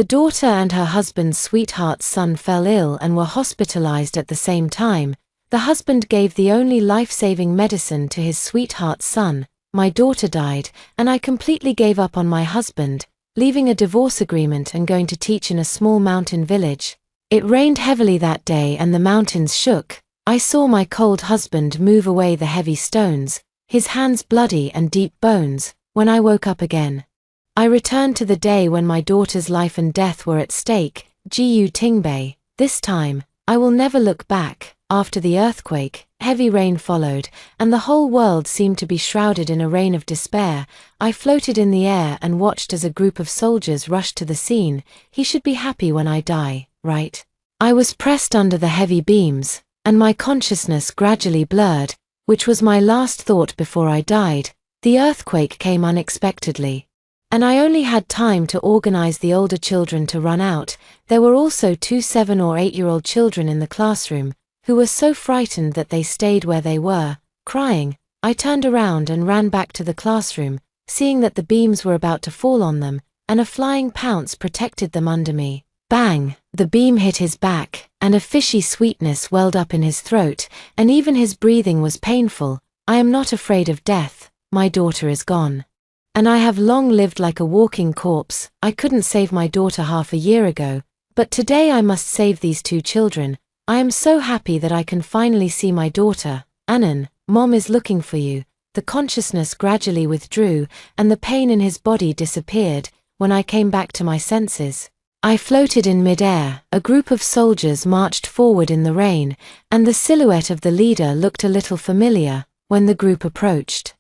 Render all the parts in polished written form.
The daughter and her husband's sweetheart's son fell ill and were hospitalized at the same time. The husband gave the only life-saving medicine to his sweetheart's son. My daughter died, and I completely gave up on my husband, leaving a divorce agreement and going to teach in a small mountain village. It rained heavily that day and the mountains shook. I saw my cold husband move away the heavy stones, his hands bloody and deep bones, when I woke up again. I returned to the day when my daughter's life and death were at stake. Gu Tingbei. This time, I will never look back. After the earthquake, heavy rain followed, and the whole world seemed to be shrouded in a rain of despair. I floated in the air and watched as a group of soldiers rushed to the scene. He should be happy when I die, right? I was pressed under the heavy beams, and my consciousness gradually blurred, which was my last thought before I died. The earthquake came unexpectedly, and I only had time to organize the older children to run out. There were also 2 7- or 8-year-old children in the classroom, who were so frightened that they stayed where they were, crying. I turned around and ran back to the classroom, seeing that the beams were about to fall on them, and a flying pounce protected them under me. Bang! The beam hit his back, and a fishy sweetness welled up in his throat, and even his breathing was painful. I am not afraid of death. My daughter is gone. And I have long lived like a walking corpse. I couldn't save my daughter half a year ago, but today I must save these 2 children. I am so happy that I can finally see my daughter. Anan, Mom is looking for you. The consciousness gradually withdrew, and the pain in his body disappeared. When I came back to my senses, I floated in midair. A group of soldiers marched forward in the rain, and the silhouette of the leader looked a little familiar. When the group approached,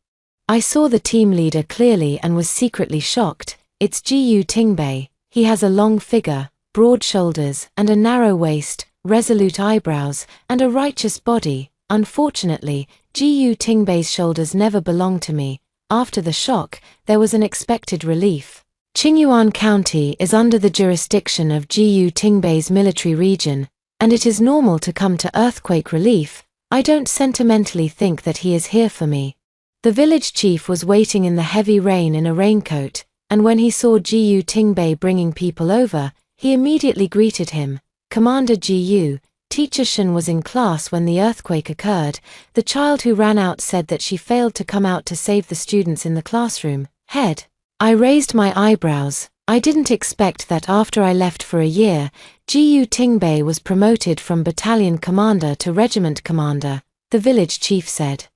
I saw the team leader clearly and was secretly shocked. It's Gu Tingbei. He has a long figure, broad shoulders, and a narrow waist, resolute eyebrows, and a righteous body. Unfortunately, Gu Tingbei's shoulders never belonged to me. After the shock, there was an expected relief. Qingyuan County is under the jurisdiction of Gu Tingbei's military region, and it is normal to come to earthquake relief. I don't sentimentally think that he is here for me. The village chief was waiting in the heavy rain in a raincoat, and when he saw Gu Tingbei bringing people over, he immediately greeted him. Commander Gu, Teacher Shen was in class when the earthquake occurred. The child who ran out said that she failed to come out to save the students in the classroom. Head. I raised my eyebrows. I didn't expect that after I left for a year, Gu Tingbei was promoted from battalion commander to regiment commander, the village chief said,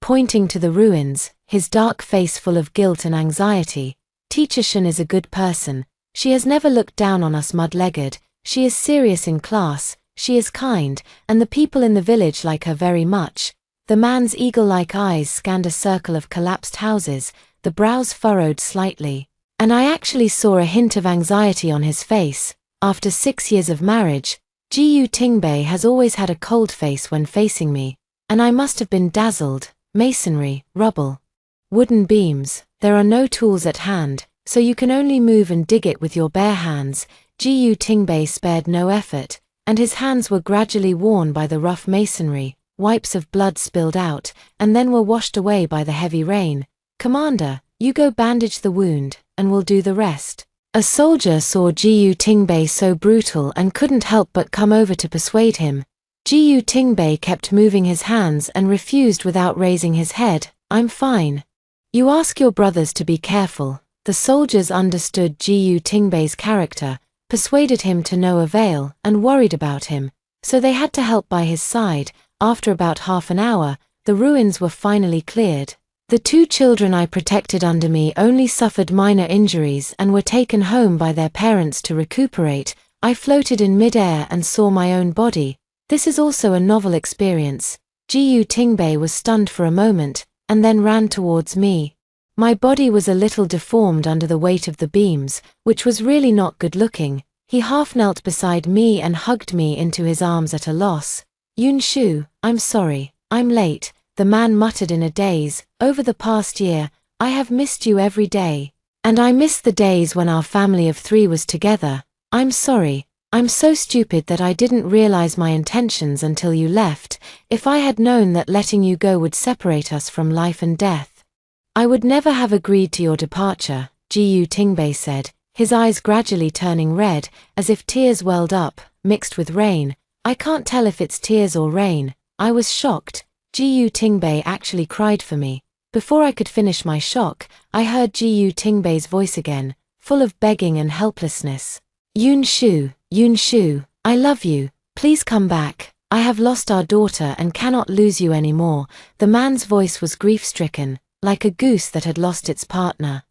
pointing to the ruins, his dark face full of guilt and anxiety. Teacher Shen is a good person. She has never looked down on us mud-legged. She is serious in class, she is kind, and the people in the village like her very much. The man's eagle-like eyes scanned a circle of collapsed houses, the brows furrowed slightly, and I actually saw a hint of anxiety on his face. After 6 years of marriage, Gu Tingbei has always had a cold face when facing me, and I must have been dazzled. Masonry, rubble, wooden beams. There are no tools at hand, so you can only move and dig it with your bare hands. Gu Tingbei spared no effort, and his hands were gradually worn by the rough masonry. Wipes of blood spilled out, and then were washed away by the heavy rain. Commander, you go bandage the wound, and we'll do the rest. A soldier saw Gu Tingbei so brutal and couldn't help but come over to persuade him. Gu Tingbei kept moving his hands and refused without raising his head. I'm fine. You ask your brothers to be careful. The soldiers understood Gu Tingbei's character, persuaded him to no avail, and worried about him, so they had to help by his side. After about half an hour, the ruins were finally cleared. The 2 children I protected under me only suffered minor injuries and were taken home by their parents to recuperate. I floated in midair and saw my own body. This is also a novel experience. Gu Tingbei was stunned for a moment, and then ran towards me. My body was a little deformed under the weight of the beams, which was really not good looking. He half knelt beside me and hugged me into his arms at a loss. Yun Shu, I'm sorry, I'm late, the man muttered in a daze. Over the past year, I have missed you every day. And I miss the days when our family of 3 was together. I'm sorry. I'm so stupid that I didn't realize my intentions until you left. If I had known that letting you go would separate us from life and death, I would never have agreed to your departure, Gu Tingbei said. his eyes gradually turning red, as if tears welled up, mixed with rain. I can't tell if it's tears or rain. I was shocked. Jiyu Tingbei actually cried for me. Before I could finish my shock, I heard Jiyu Tingbei's voice again, full of begging and helplessness. Yun Shu, I love you. Please come back. I have lost our daughter and cannot lose you anymore. The man's voice was grief-stricken, like a goose that had lost its partner.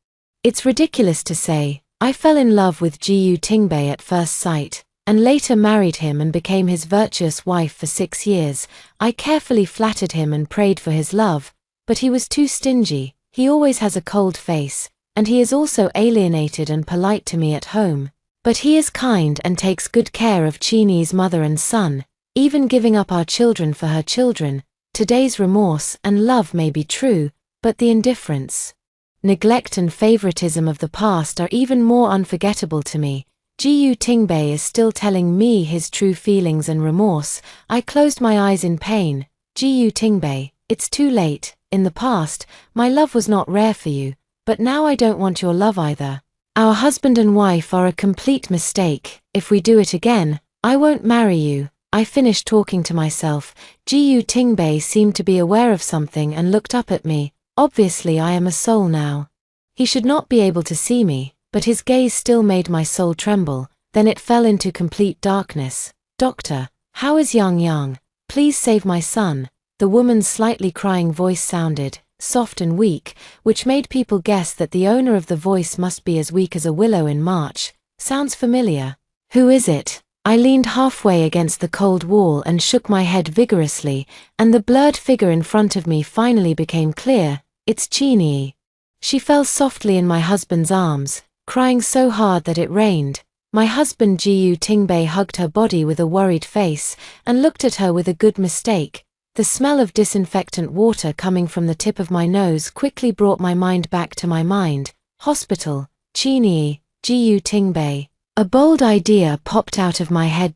It's ridiculous to say, I fell in love with Jiyu Tingbei at first sight, and later married him and became his virtuous wife for 6 years. I carefully flattered him and prayed for his love, but he was too stingy. He always has a cold face, and he is also alienated and polite to me at home. But he is kind and takes good care of Chini's mother and son, even giving up our children for her children. Today's remorse and love may be true, but the indifference, neglect and favoritism of the past are even more unforgettable to me. Jiyu Tingbei is still telling me his true feelings and remorse. I closed my eyes in pain. Jiyu Tingbei, it's too late. In the past, my love was not rare for you, but now I don't want your love either. Our husband and wife are a complete mistake. If we do it again, I won't marry you. I finished talking to myself. Jiyu Tingbei seemed to be aware of something and looked up at me. Obviously I am a soul now. He should not be able to see me, but his gaze still made my soul tremble. Then it fell into complete darkness. Doctor, how is Yang? Please save my son. The woman's slightly crying voice sounded soft and weak, which made people guess that the owner of the voice must be as weak as a willow in March. Sounds familiar. Who is it? I leaned halfway against the cold wall and shook my head vigorously, and the blurred figure in front of me finally became clear. It's Chini. She fell softly in my husband's arms, crying so hard that it rained. My husband Jiyu Tingbei hugged her body with a worried face, and looked at her with a good mistake. The smell of disinfectant water coming from the tip of my nose quickly brought my mind back to my mind. Hospital, Chini, Jiyu Tingbei. A bold idea popped out of my head.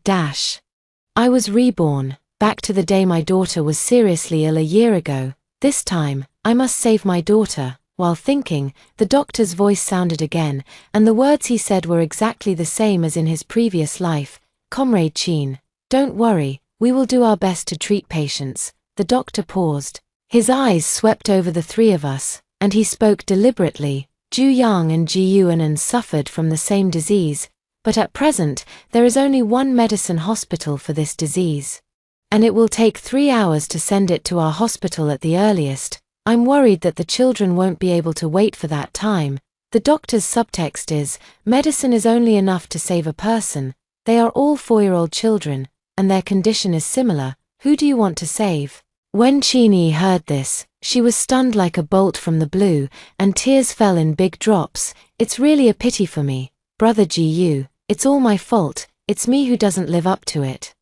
I was reborn, back to the day my daughter was seriously ill a year ago. This time, I must save my daughter. While thinking, the doctor's voice sounded again, and the words he said were exactly the same as in his previous life. Comrade Chin, don't worry. We will do our best to treat patients. The doctor paused. His eyes swept over the three of us, and he spoke deliberately. Ju Yang and Ji Yuanan suffered from the same disease, but at present, there is only one medicine hospital for this disease. And it will take 3 hours to send it to our hospital at the earliest. I'm worried that the children won't be able to wait for that time. The doctor's subtext is, medicine is only enough to save a person. They are all 4-year-old children, and their condition is similar. Who do you want to save? When Chini heard this, she was stunned like a bolt from the blue, and tears fell in big drops. It's really a pity for me, brother Jiyu. It's all my fault. It's me who doesn't live up to it.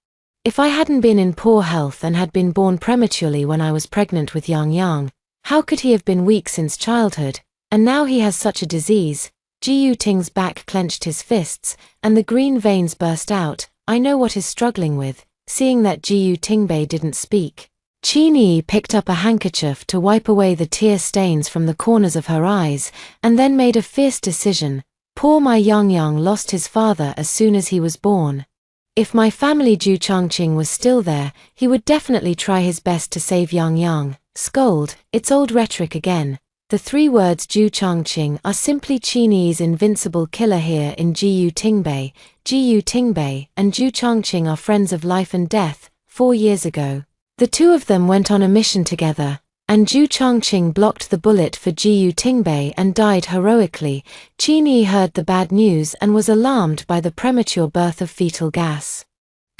If I hadn't been in poor health and had been born prematurely when I was pregnant with Yang, how could he have been weak since childhood? And now he has such a disease. Jiyu Ting's back clenched his fists, and the green veins burst out. I know what he's struggling with. Seeing that Jiyu Tingbei didn't speak, Chini picked up a handkerchief to wipe away the tear stains from the corners of her eyes, and then made a fierce decision. Poor my Yang lost his father as soon as he was born. If my family Ju Changqing was still there, he would definitely try his best to save Yang. Scold, it's old rhetoric again. The 3 words Ju Changqing are simply Chini's invincible killer here in Jiyu Tingbei. Jiyu Tingbei and Ju Changqing are friends of life and death. 4 years ago, the two of them went on a mission together, and Ju Changqing blocked the bullet for Jiyu Tingbei and died heroically. Chini heard the bad news and was alarmed by the premature birth of fetal gas.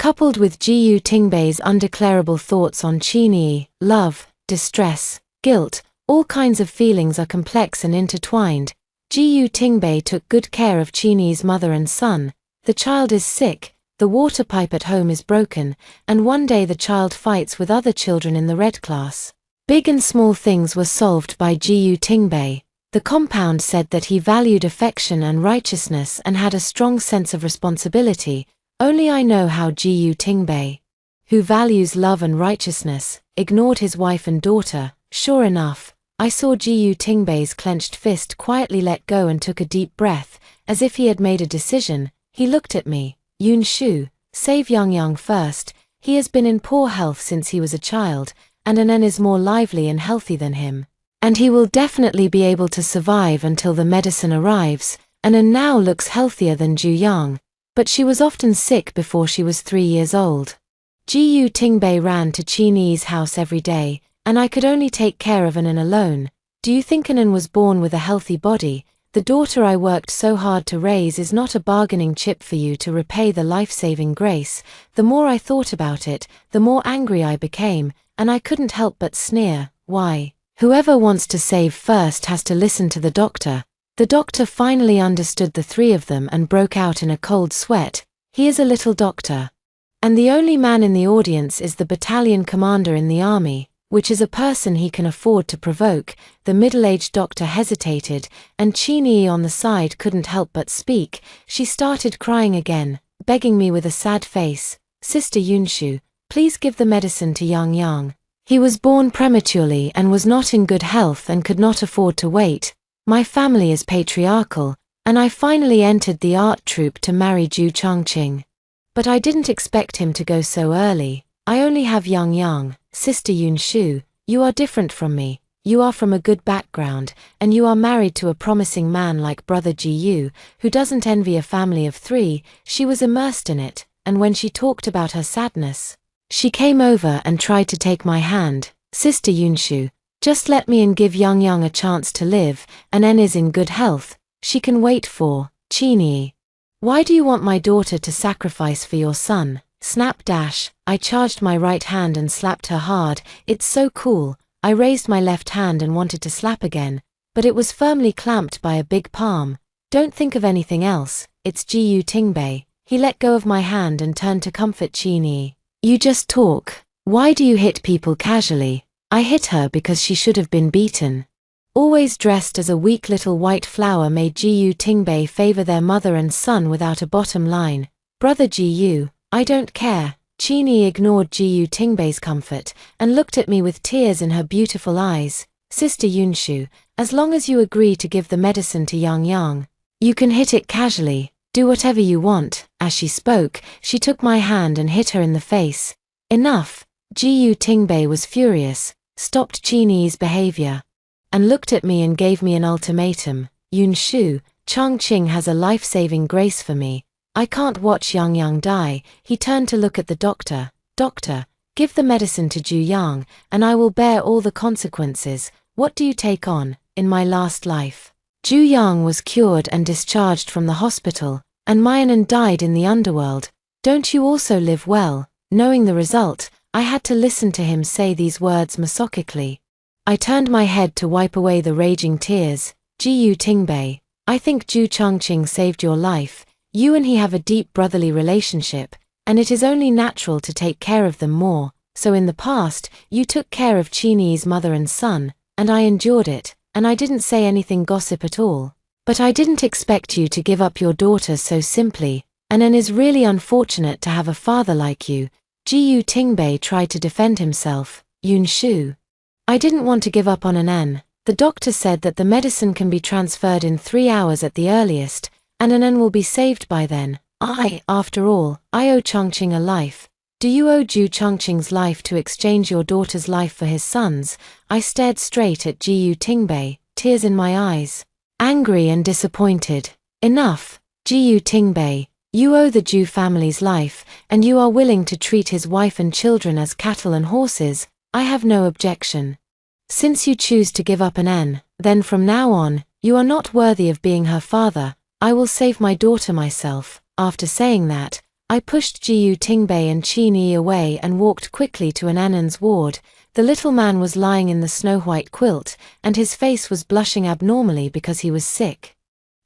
Coupled with Jiyu Tingbei's undeclarable thoughts on Chini, love, distress, guilt, all kinds of feelings are complex and intertwined. Jiyu Tingbei took good care of Chini's mother and son. The child is sick, the water pipe at home is broken, and one day the child fights with other children in the red class. Big and small things were solved by Jiyu Tingbei. The compound said that he valued affection and righteousness and had a strong sense of responsibility. Only I know how Jiyu Tingbei, who values love and righteousness, ignored his wife and daughter. Sure enough, I saw Jiyu Tingbei's clenched fist quietly let go and took a deep breath, as if he had made a decision. He looked at me. Yun Shu, save Yang Yang first. He has been in poor health since he was a child, and Anen is more lively and healthy than him. And he will definitely be able to survive until the medicine arrives. Anen now looks healthier than Ju Yang, but she was often sick before she was 3 years old. Jiyu Tingbei ran to Qini's house every day, and I could only take care of Anen alone. Do you think Anen was born with a healthy body? The daughter I worked so hard to raise is not a bargaining chip for you to repay the life-saving grace. The more I thought about it, the more angry I became, and I couldn't help but sneer. Why? Whoever wants to save first has to listen to the doctor. The doctor finally understood the three of them and broke out in a cold sweat. He is a little doctor. And the only man in the audience is the battalion commander in the army, which is a person he can afford to provoke. The middle-aged doctor hesitated, and Qini on the side couldn't help but speak. She started crying again, begging me with a sad face, "Sister Yunshu, please give the medicine to Yang Yang. He was born prematurely and was not in good health and could not afford to wait. My family is patriarchal, and I finally entered the art troupe to marry Ju Chongqing. But I didn't expect him to go so early. I only have Yang Yang. Sister Yunshu, you are different from me. You are from a good background, and you are married to a promising man like Brother Jiyu, who doesn't envy a family of 3. She was immersed in it, and when she talked about her sadness, she came over and tried to take my hand. Sister Yunshu, just let me and give Yang Yang a chance to live. Anen is in good health. She can wait for Qini. Why do you want my daughter to sacrifice for your son? Snap dash. I charged my right hand and slapped her hard. It's so cool. I raised my left hand and wanted to slap again, but it was firmly clamped by a big palm. Don't think of anything else. It's Jiyu Tingbei. He let go of my hand and turned to comfort Qini. You just talk. Why do you hit people casually? I hit her because she should have been beaten. Always dressed as a weak little white flower made Jiyu Tingbei favor their mother and son without a bottom line. Brother Jiyu, I don't care. Qini ignored Jiyu Tingbei's comfort and looked at me with tears in her beautiful eyes. Sister Yunshu, as long as you agree to give the medicine to Yang Yang, you can hit it casually. Do whatever you want. As she spoke, she took my hand and hit her in the face. Enough. Jiyu Tingbei was furious, stopped Qini's behavior, and looked at me and gave me an ultimatum. Yunshu, Chongqing has a life-saving grace for me. I can't watch Yang Yang die. He turned to look at the doctor. Doctor, give the medicine to Ju Yang, and I will bear all the consequences. What do you take on? In my last life, Ju Yang was cured and discharged from the hospital, and Mayanan died in the underworld. Don't you also live well? Knowing the result, I had to listen to him say these words masochically. I turned my head to wipe away the raging tears. Jiyu Tingbei, I think Ju Chongqing saved your life. You and he have a deep brotherly relationship, and it is only natural to take care of them more. So in the past, you took care of Qini's mother and son, and I endured it, and I didn't say anything gossip at all. But I didn't expect you to give up your daughter so simply, and it is really unfortunate to have a father like you. Jiyu Tingbei tried to defend himself. Yunshu, I didn't want to give up on Anen. The doctor said that the medicine can be transferred in 3 hours at the earliest, and Anen will be saved by then. After all, I owe Chongqing a life. Do you owe Ju Chongqing's life to exchange your daughter's life for his son's? I stared straight at Jiyu Tingbei, tears in my eyes, angry and disappointed. Enough. Jiyu Tingbei, you owe the Ju family's life, and you are willing to treat his wife and children as cattle and horses. I have no objection. Since you choose to give up Anen, then from now on, you are not worthy of being her father. I will save my daughter myself. After saying that, I pushed Jiyu Tingbei and Qini away and walked quickly to Anen's ward. The little man was lying in the snow-white quilt, and his face was blushing abnormally because he was sick.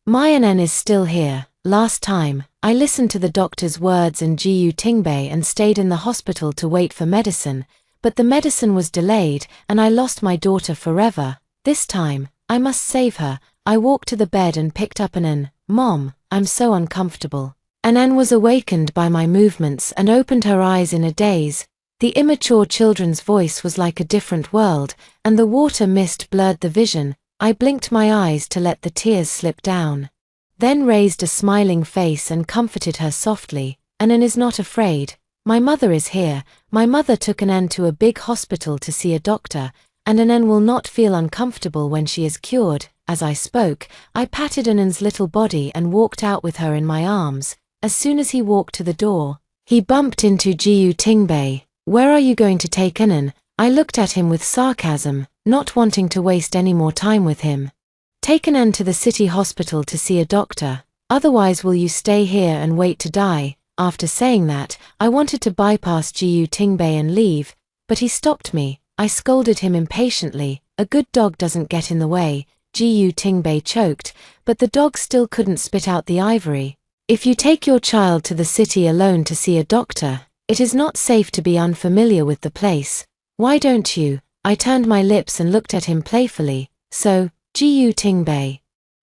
My Anen is still here. Last time, I listened to the doctor's words and Jiyu Tingbei and stayed in the hospital to wait for medicine, but the medicine was delayed and I lost my daughter forever. This time, I must save her. I walked to the bed and picked up Anen. Mom, I'm so uncomfortable. Anen was awakened by my movements and opened her eyes in a daze. The immature children's voice was like a different world, and the water mist blurred the vision. I blinked my eyes to let the tears slip down. Then raised a smiling face and comforted her softly. Anan is not afraid. My mother is here. My mother took Anan to a big hospital to see a doctor, and Anan will not feel uncomfortable when she is cured. As I spoke, I patted Anan's little body and walked out with her in my arms. As soon as he walked to the door, he bumped into Jiu Tingbei. Where are you going to take Anan? I looked at him with sarcasm, not wanting to waste any more time with him. Take Anan to the city hospital to see a doctor. Otherwise will you stay here and wait to die? After saying that, I wanted to bypass Jiu Tingbei and leave, but he stopped me. I scolded him impatiently. A good dog doesn't get in the way. Jiu Tingbei choked, but the dog still couldn't spit out the ivory. If you take your child to the city alone to see a doctor, it is not safe to be unfamiliar with the place. Why don't you? I turned my lips and looked at him playfully. So, Jiu Tingbei,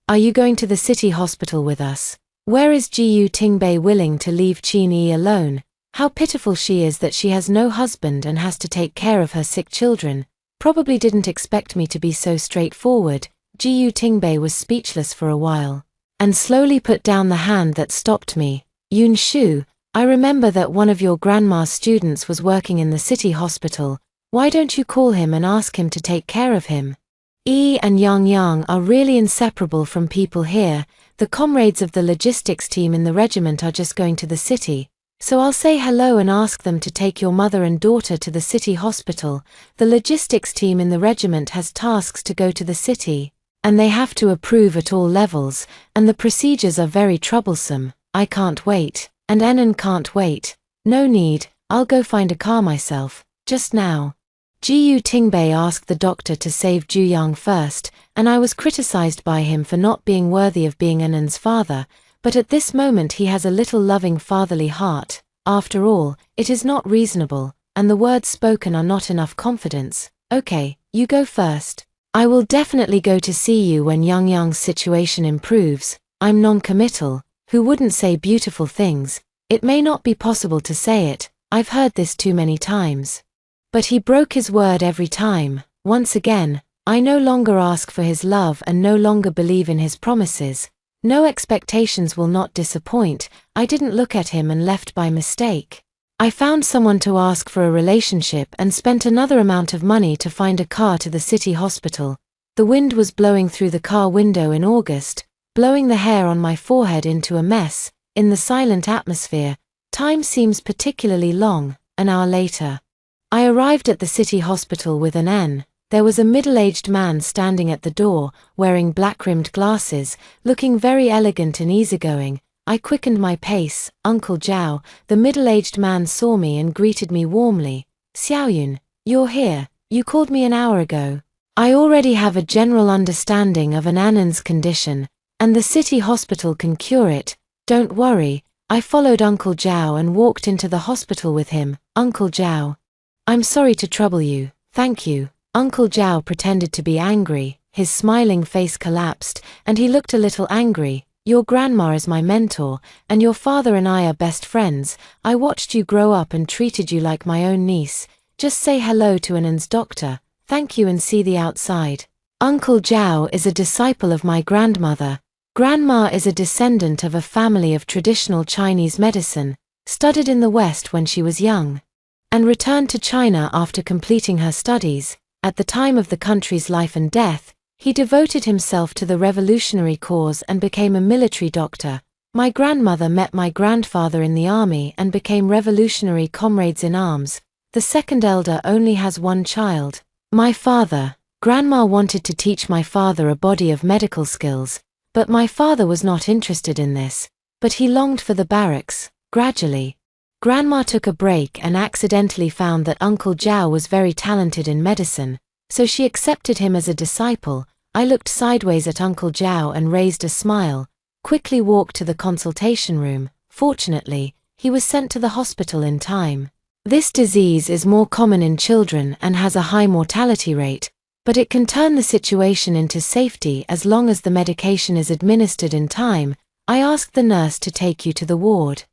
are you going to the city hospital with us? Where is Jiu Tingbei willing to leave Qin Yi alone? How pitiful she is that she has no husband and has to take care of her sick children. Probably didn't expect me to be so straightforward. Jiu Tingbei was speechless for a while, and slowly put down the hand that stopped me. Yun Shu, I remember that one of your grandma's students was working in the city hospital. Why don't you call him and ask him to take care of him? Yi and Yang are really inseparable from people here. The comrades of the logistics team in the regiment are just going to the city, so I'll say hello and ask them to take your mother and daughter to the city hospital. The logistics team in the regiment has tasks to go to the city, and they have to approve at all levels, and the procedures are very troublesome. I can't wait, and Anan can't wait. No need, I'll go find a car myself, just now. Jiu Tingbei asked the doctor to save Ju Yang first, and I was criticized by him for not being worthy of being Anan's father, but at this moment he has a little loving fatherly heart. After all, it is not reasonable, and the words spoken are not enough confidence. Okay, you go first. I will definitely go to see you when Yang's situation improves. I'm non-committal. Who wouldn't say beautiful things? It may not be possible to say it, I've heard this too many times. But he broke his word every time. Once again, I no longer ask for his love and no longer believe in his promises. No expectations will not disappoint. I didn't look at him and left by mistake. I found someone to ask for a relationship and spent another amount of money to find a car to the city hospital. The wind was blowing through the car window in August, blowing the hair on my forehead into a mess. In the silent atmosphere, time seems particularly long. An hour later, I arrived at the city hospital with Anan. There was a middle-aged man standing at the door, wearing black-rimmed glasses, looking very elegant and easygoing. I quickened my pace. Uncle Zhao, the middle-aged man, saw me and greeted me warmly. Xiaoyun, you're here. You called me an hour ago. I already have a general understanding of Anan's condition, and the city hospital can cure it. Don't worry. I followed Uncle Zhao and walked into the hospital with him. Uncle Zhao, I'm sorry to trouble you. Thank you. Uncle Zhao pretended to be angry. His smiling face collapsed, and he looked a little angry. Your grandma is my mentor, and your father and I are best friends. I watched you grow up and treated you like my own niece. Just say hello to Anan's doctor. Thank you and see the outside. Uncle Zhao is a disciple of my grandmother. Grandma is a descendant of a family of traditional Chinese medicine, studied in the West when she was young, and returned to China after completing her studies. At the time of the country's life and death, he devoted himself to the revolutionary cause and became a military doctor. My grandmother met my grandfather in the army and became revolutionary comrades in arms. The second elder only has one child. My father. Grandma wanted to teach my father a body of medical skills, but my father was not interested in this. But he longed for the barracks. Gradually, Grandma took a break and accidentally found that Uncle Zhao was very talented in medicine, so she accepted him as a disciple. I looked sideways at Uncle Zhao and raised a smile, quickly walked to the consultation room. Fortunately, he was sent to the hospital in time. This disease is more common in children and has a high mortality rate, but it can turn the situation into safety as long as the medication is administered in time. I asked the nurse to take you to the ward,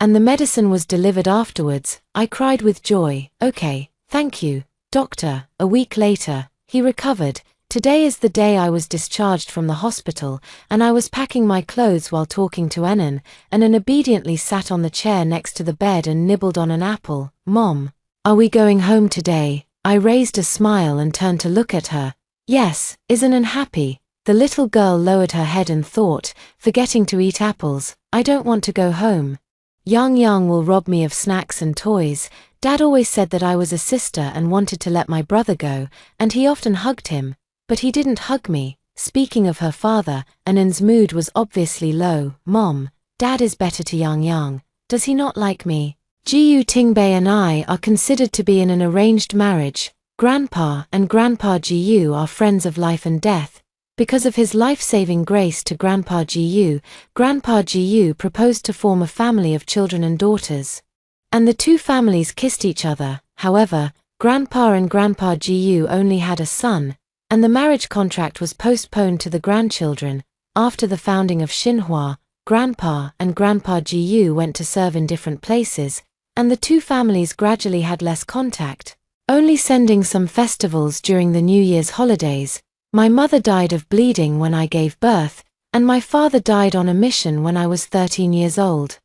and the medicine was delivered afterwards. I cried with joy. Okay, thank you, doctor. A week later, He recovered. Today is the day I was discharged from the hospital, and I was packing my clothes while talking to Enan. Enan obediently sat on the chair next to the bed and nibbled on an apple. Mom, are we going home today? I raised a smile and turned to look at her. Yes, is Enan happy? The little girl lowered her head and thought, forgetting to eat apples, I don't want to go home. Yang will rob me of snacks and toys. Dad always said that I was a sister and wanted to let my brother go, and he often hugged him. But he didn't hug me. Speaking of her father, Enan's mood was obviously low. Mom, Dad is better to Yang. Does he not like me? Jiyu Tingbei and I are considered to be in an arranged marriage. Grandpa and Grandpa Jiyu are friends of life and death. Because of his life-saving grace to Grandpa Jiyu proposed to form a family of children and daughters. And the two families kissed each other. However, Grandpa and Grandpa Jiyu only had a son, and the marriage contract was postponed to the grandchildren. After the founding of Xinhua, Grandpa and Grandpa Jiyu went to serve in different places, and the two families gradually had less contact, only sending some festivals during the New Year's holidays. My mother died of bleeding when I gave birth, and my father died on a mission when I was 13 years old.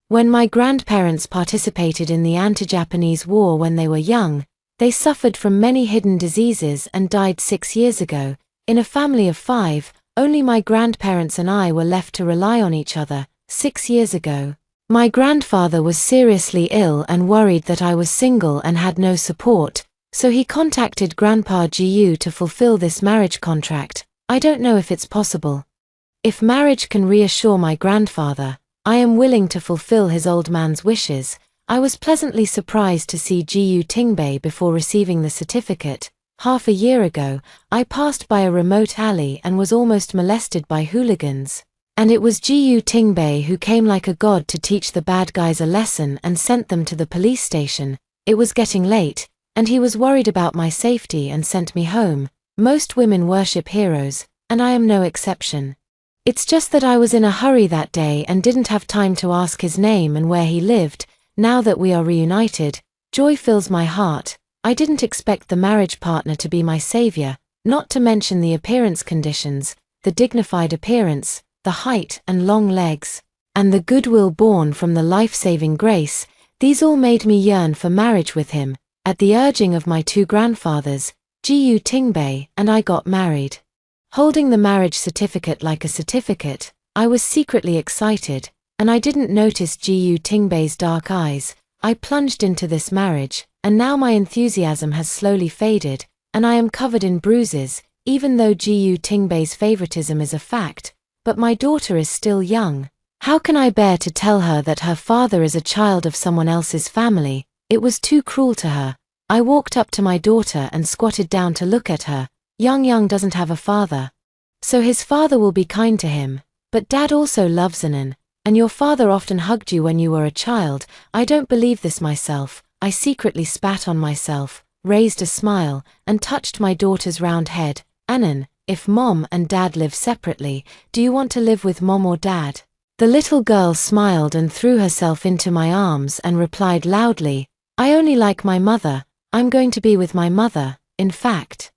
When my grandparents participated in the anti-Japanese war when they were young, they suffered from many hidden diseases and died 6 years ago. In a family of 5, only my grandparents and I were left to rely on each other. 6 years ago, my grandfather was seriously ill and worried that I was single and had no support, so he contacted Grandpa Jiyu to fulfill this marriage contract. I don't know if it's possible. If marriage can reassure my grandfather, I am willing to fulfill his old man's wishes. I was pleasantly surprised to see Jiyu Tingbei before receiving the certificate. Half a year ago, I passed by a remote alley and was almost molested by hooligans. And it was Jiyu Tingbei who came like a god to teach the bad guys a lesson and sent them to the police station. It was getting late, and he was worried about my safety and sent me home. Most women worship heroes, and I am no exception. It's just that I was in a hurry that day and didn't have time to ask his name and where he lived. Now that we are reunited, joy fills my heart. I didn't expect the marriage partner to be my savior, not to mention the appearance conditions, the dignified appearance, the height and long legs, and the goodwill born from the life-saving grace. These all made me yearn for marriage with him. At the urging of my two grandfathers, Jiyu Tingbei and I got married. Holding the marriage certificate like a certificate, I was secretly excited, and I didn't notice Jiyu Tingbei's dark eyes. I plunged into this marriage, and now my enthusiasm has slowly faded, and I am covered in bruises, even though Jiyu Tingbei's favoritism is a fact. But my daughter is still young. How can I bear to tell her that her father is a child of someone else's family? It was too cruel to her. I walked up to my daughter and squatted down to look at her. Yang doesn't have a father, so his father will be kind to him. But Dad also loves Anan, and your father often hugged you when you were a child. I don't believe this myself. I secretly spat on myself, raised a smile, and touched my daughter's round head. Anan, if Mom and Dad live separately, do you want to live with Mom or Dad? The little girl smiled and threw herself into my arms and replied loudly, I only like my mother. I'm going to be with my mother. In fact,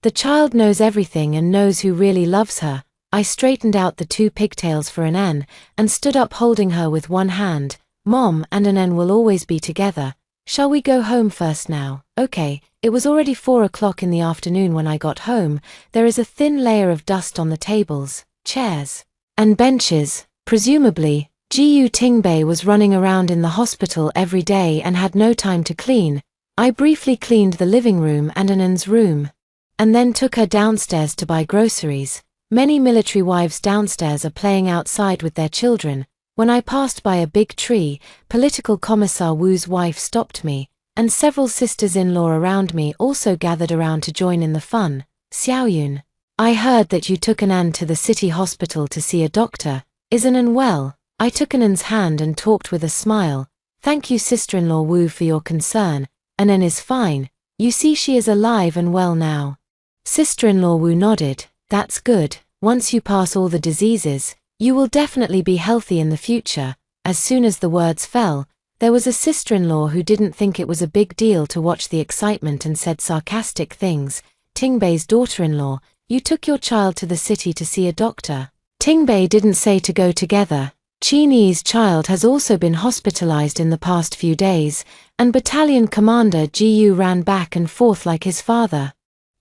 the child knows everything and knows who really loves her. I straightened out the 2 pigtails for Anan and stood up holding her with one hand. Mom and Anan will always be together. Shall we go home first now? Okay. It was already 4 o'clock in the afternoon when I got home. There is a thin layer of dust on the tables, chairs, and benches. Presumably, Jiyu Tingbei was running around in the hospital every day and had no time to clean. I briefly cleaned the living room and Anan's room, and then took her downstairs to buy groceries. Many military wives downstairs are playing outside with their children. When I passed by a big tree, Political Commissar Wu's wife stopped me, and several sisters-in-law around me also gathered around to join in the fun. Xiaoyun, I heard that you took Anan to the city hospital to see a doctor. Is Anan well? I took Anan's hand and talked with a smile. Thank you, sister-in-law Wu, for your concern. Anan is fine. You see, she is alive and well now. Sister-in-law Wu nodded. That's good. Once you pass all the diseases, you will definitely be healthy in the future. As soon as the words fell, there was a sister-in-law who didn't think it was a big deal to watch the excitement and said sarcastic things. Tingbei's daughter-in-law, you took your child to the city to see a doctor. Tingbei didn't say to go together. Qini's child has also been hospitalized in the past few days, and Battalion Commander Jiyu ran back and forth like his father.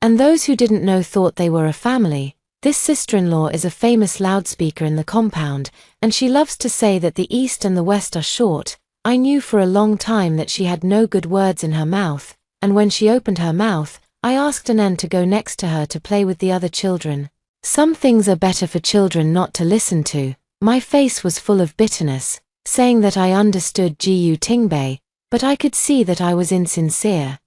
And those who didn't know thought they were a family. This sister-in-law is a famous loudspeaker in the compound, and she loves to say that the East and the West are short. I knew for a long time that she had no good words in her mouth, and when she opened her mouth, I asked Anen to go next to her to play with the other children. Some things are better for children not to listen to. My face was full of bitterness, saying that I understood Jiyu Tingbei, but I could see that I was insincere.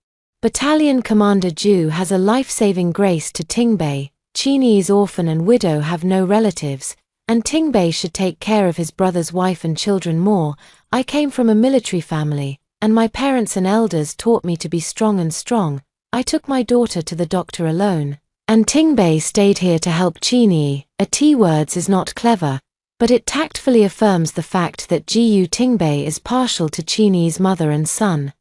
Battalion Commander Ju has a life-saving grace to Tingbei. Qini's orphan and widow have no relatives, and Tingbei should take care of his brother's wife and children more. I came from a military family, and my parents and elders taught me to be strong and strong. I took my daughter to the doctor alone, and Tingbei stayed here to help Qini. A T-words is not clever, but it tactfully affirms the fact that Jiyu Tingbei is partial to Qini's mother and son.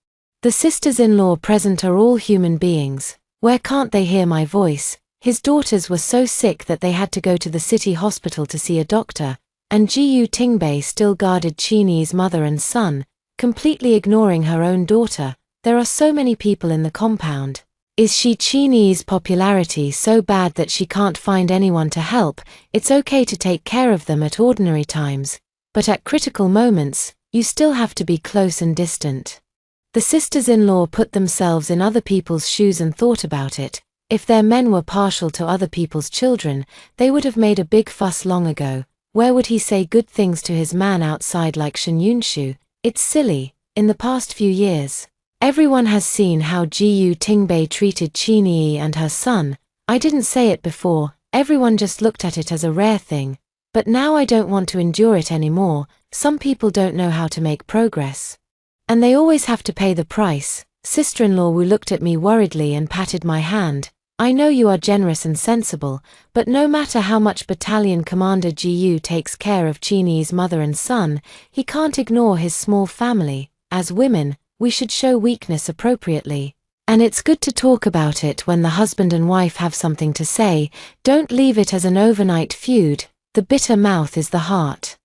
The sisters-in-law present are all human beings. Where can't they hear my voice? His daughters were so sick that they had to go to the city hospital to see a doctor, and Jiyu Tingbei still guarded Qini's mother and son, completely ignoring her own daughter. There are so many people in the compound. Is she Qini's popularity so bad that she can't find anyone to help? It's okay to take care of them at ordinary times, but at critical moments, you still have to be close and distant. The sisters-in-law put themselves in other people's shoes and thought about it. If their men were partial to other people's children, they would have made a big fuss long ago. Where would he say good things to his man outside like Shen Yunshu? It's silly. In the past few years, everyone has seen how Jiyu Tingbei treated Qini and her son. I didn't say it before, everyone just looked at it as a rare thing. But now I don't want to endure it anymore. Some people don't know how to make progress, and they always have to pay the price. Sister-in-law Wu looked at me worriedly and patted my hand. I know you are generous and sensible, but no matter how much Battalion Commander Jiyu takes care of Qini's mother and son, he can't ignore his small family. As women, we should show weakness appropriately. And it's good to talk about it when the husband and wife have something to say. Don't leave it as an overnight feud. The bitter mouth is the heart.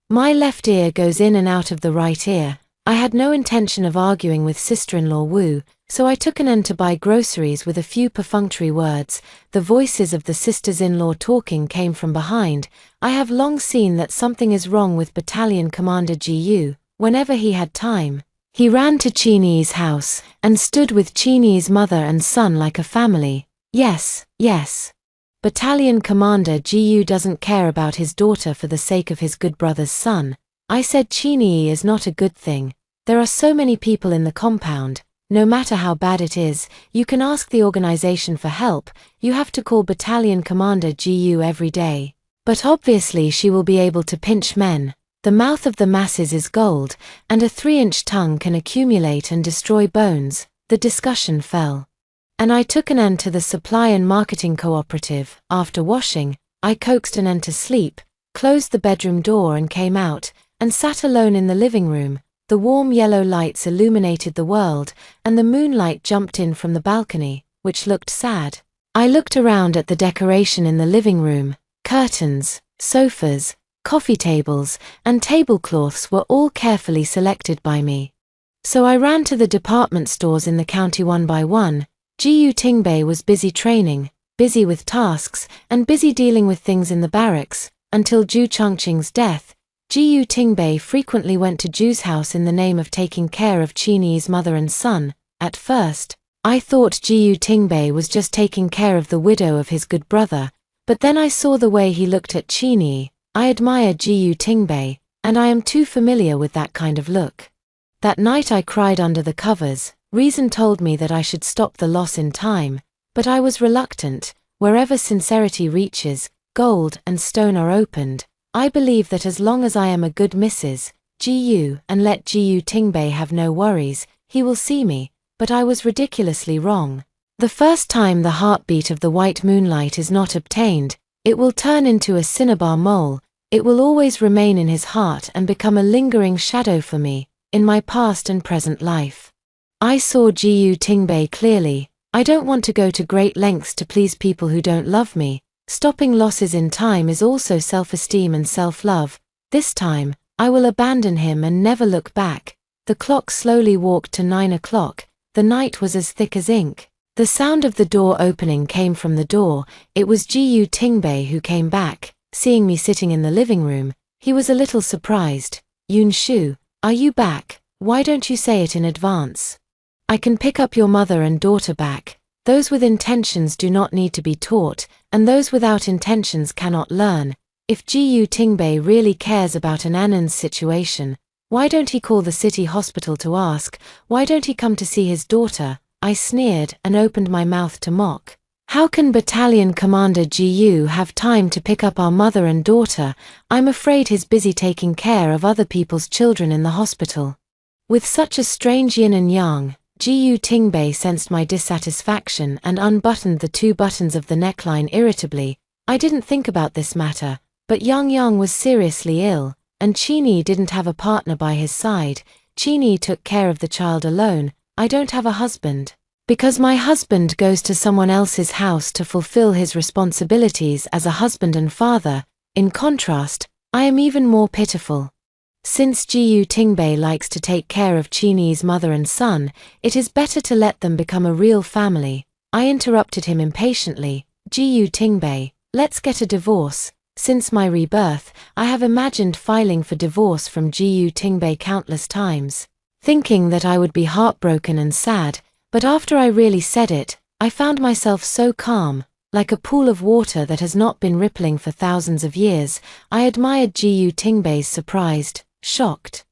My left ear goes in and out of the right ear. I had no intention of arguing with sister-in-law Wu, so I took Anen to buy groceries with a few perfunctory words. The voices of the sisters-in-law talking came from behind. I have long seen that something is wrong with Battalion Commander Jiyu. Whenever he had time, he ran to Qini's house and stood with Qini's mother and son like a family. Yes, yes. Battalion Commander Jiyu doesn't care about his daughter for the sake of his good brother's son. I said Qini is not a good thing. There are so many people in the compound. No matter how bad it is, you can ask the organization for help. You have to call Battalion Commander Jiyu every day. But obviously she will be able to pinch men. The mouth of the masses is gold, and a 3-inch tongue can accumulate and destroy bones. The discussion fell, and I took Anen to the supply and marketing cooperative. After washing, I coaxed Anen to sleep, closed the bedroom door and came out, and sat alone in the living room. The warm yellow lights illuminated the world, and the moonlight jumped in from the balcony, which looked sad. I looked around at the decoration in the living room. Curtains, sofas, coffee tables, and tablecloths were all carefully selected by me. So I ran to the department stores in the county one by one. Jiyu Tingbei was busy training, busy with tasks, and busy dealing with things in the barracks. Until Ju Chongqing's death, Jiyu Tingbei frequently went to Ju's house in the name of taking care of Qini's mother and son. At first, I thought Jiyu Tingbei was just taking care of the widow of his good brother, but then I saw the way he looked at Qini. I admire Jiyu Tingbei, and I am too familiar with that kind of look. That night I cried under the covers. Reason told me that I should stop the loss in time, but I was reluctant. Wherever sincerity reaches, gold and stone are opened. I believe that as long as I am a good Mrs. Jiyu and let Jiyu Tingbei have no worries, he will see me, but I was ridiculously wrong. The first time the heartbeat of the white moonlight is not obtained, it will turn into a cinnabar mole. It will always remain in his heart and become a lingering shadow for me, in my past and present life. I saw Jiyu Tingbei clearly. I don't want to go to great lengths to please people who don't love me. Stopping losses in time is also self-esteem and self-love. This time, I will abandon him and never look back. The clock slowly walked to 9 o'clock. The night was as thick as ink. The sound of the door opening came from the door. It was Gu Tingbei who came back. Seeing me sitting in the living room, he was a little surprised. Yun Shu, are you back? Why don't you say it in advance? I can pick up your mother and daughter back. Those with intentions do not need to be taught, and those without intentions cannot learn. If Gu Tingbei really cares about Anan's situation, why don't he call the city hospital to ask? Why don't he come to see his daughter? I sneered and opened my mouth to mock. How can Battalion Commander Gu have time to pick up our mother and daughter? I'm afraid he's busy taking care of other people's children in the hospital. With such a strange yin and yang, Gu Tingbei sensed my dissatisfaction and unbuttoned the 2 buttons of the neckline irritably. I didn't think about this matter, but Yang was seriously ill, and Qini didn't have a partner by his side. Qini took care of the child alone. I don't have a husband. Because my husband goes to someone else's house to fulfill his responsibilities as a husband and father. In contrast, I am even more pitiful. Since Gu Tingbei likes to take care of Qini's mother and son, it is better to let them become a real family. I interrupted him impatiently. Gu Tingbei, let's get a divorce. Since my rebirth, I have imagined filing for divorce from Gu Tingbei countless times, thinking that I would be heartbroken and sad, but after I really said it, I found myself so calm, like a pool of water that has not been rippling for thousands of years. I admired Gu Tingbei's surprised, shocked,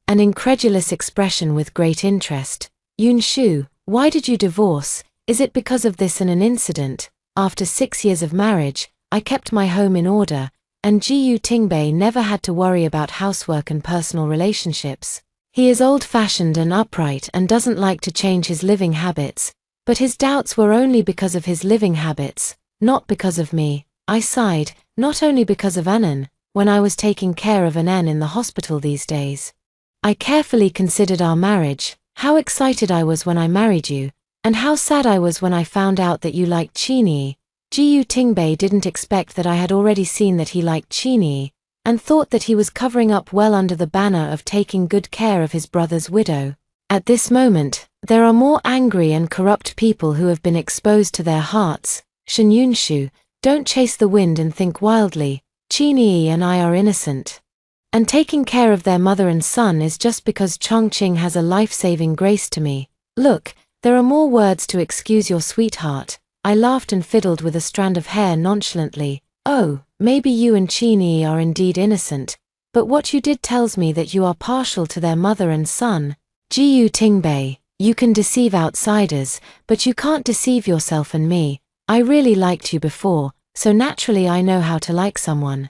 and incredulous expression with great interest. Yun Shu, why did you divorce? Is it because of this and an incident? After 6 years of marriage, I kept my home in order, and Gu Tingbei never had to worry about housework and personal relationships. He is old-fashioned and upright and doesn't like to change his living habits, but his doubts were only because of his living habits, not because of me. I sighed, not only because of Anan, when I was taking care of Anan in the hospital these days. I carefully considered our marriage, how excited I was when I married you, and how sad I was when I found out that you liked Qini. Gu Tingbei didn't expect that I had already seen that he liked Qini, and thought that he was covering up well under the banner of taking good care of his brother's widow. At this moment, there are more angry and corrupt people who have been exposed to their hearts. Shen Yunshu, don't chase the wind and think wildly. Qini and I are innocent. And taking care of their mother and son is just because Chongqing has a life-saving grace to me. Look, there are more words to excuse your sweetheart. I laughed and fiddled with a strand of hair nonchalantly. Oh, maybe you and Qini are indeed innocent, but what you did tells me that you are partial to their mother and son. Gu Tingbei, you can deceive outsiders, but you can't deceive yourself and me. I really liked you before, so naturally I know how to like someone.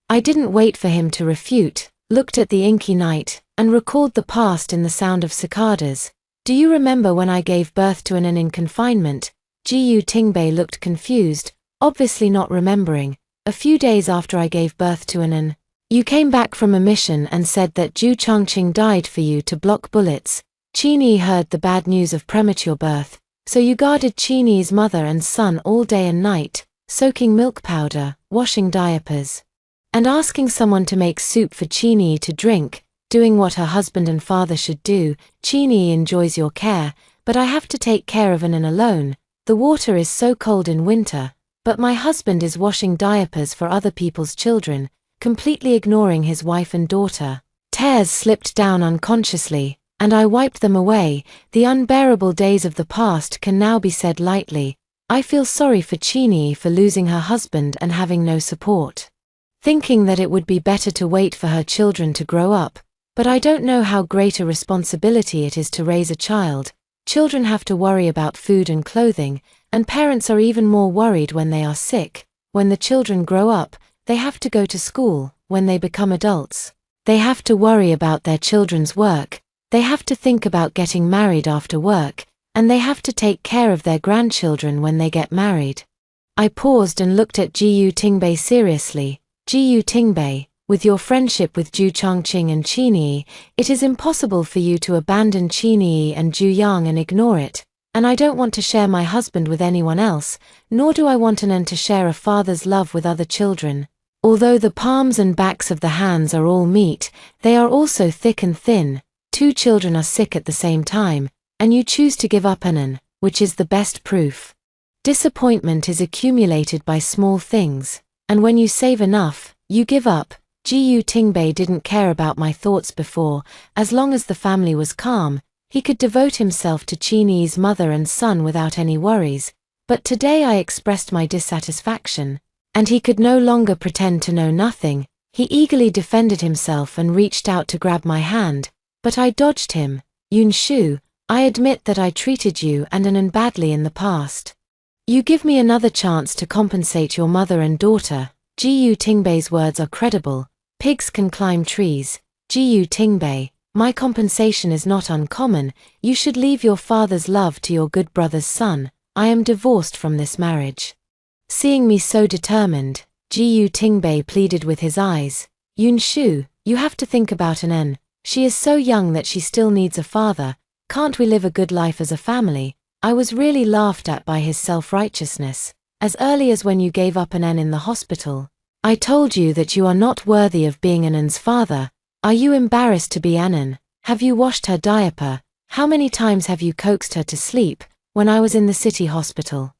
I didn't wait for him to refute, looked at the inky night, and recalled the past in the sound of cicadas. Do you remember when I gave birth to Anan in confinement? Gu Tingbei looked confused, obviously not remembering. A few days after I gave birth to Anan, you came back from a mission and said that Zhu Chongqing died for you to block bullets. Qini heard the bad news of premature birth, so you guarded Qini's mother and son all day and night, soaking milk powder, washing diapers, and asking someone to make soup for Qini to drink, doing what her husband and father should do. Qini enjoys your care, but I have to take care of Anan alone. The water is so cold in winter, but my husband is washing diapers for other people's children, completely ignoring his wife and daughter. Tears slipped down unconsciously, and I wiped them away. The unbearable days of the past can now be said lightly. I feel sorry for Qini for losing her husband and having no support, thinking that it would be better to wait for her children to grow up, but I don't know how great a responsibility it is to raise a child. Children have to worry about food and clothing, and parents are even more worried when they are sick. When the children grow up, they have to go to school. When they become adults, they have to worry about their children's work, they have to think about getting married after work, and they have to take care of their grandchildren when they get married. I paused and looked at Gu Tingbei seriously. Gu Tingbei, with your friendship with Zhu Chongqing and Qini, it is impossible for you to abandon Qini and Zhu Yang and ignore it. and I don't want to share my husband with anyone else, nor do I want Anan to share a father's love with other children. Although the palms and backs of the hands are all meat, they are also thick and thin. 2 children are sick at the same time, and you choose to give up Anan, which is the best proof. Disappointment is accumulated by small things, and when you save enough, you give up. Gu Tingbei didn't care about my thoughts before. As long as the family was calm, he could devote himself to Qini's mother and son without any worries, but today I expressed my dissatisfaction, and he could no longer pretend to know nothing. He eagerly defended himself and reached out to grab my hand, but I dodged him. Yunshu, I admit that I treated you and Anan badly in the past. You give me another chance to compensate your mother and daughter. Gu Tingbei's words are credible. Pigs can climb trees. Gu Tingbei, my compensation is not uncommon. You should leave your father's love to your good brother's son. I am divorced from this marriage. Seeing me so determined, Gu Tingbei pleaded with his eyes. Yunshu, you have to think about Anan. She is so young that she still needs a father. Can't we live a good life as a family? I was really laughed at by his self-righteousness. As early as when you gave up Anan in the hospital, I told you that you are not worthy of being Anan's father. Are you embarrassed to be Anan? Have you washed her diaper? How many times have you coaxed her to sleep? When I was in the city hospital,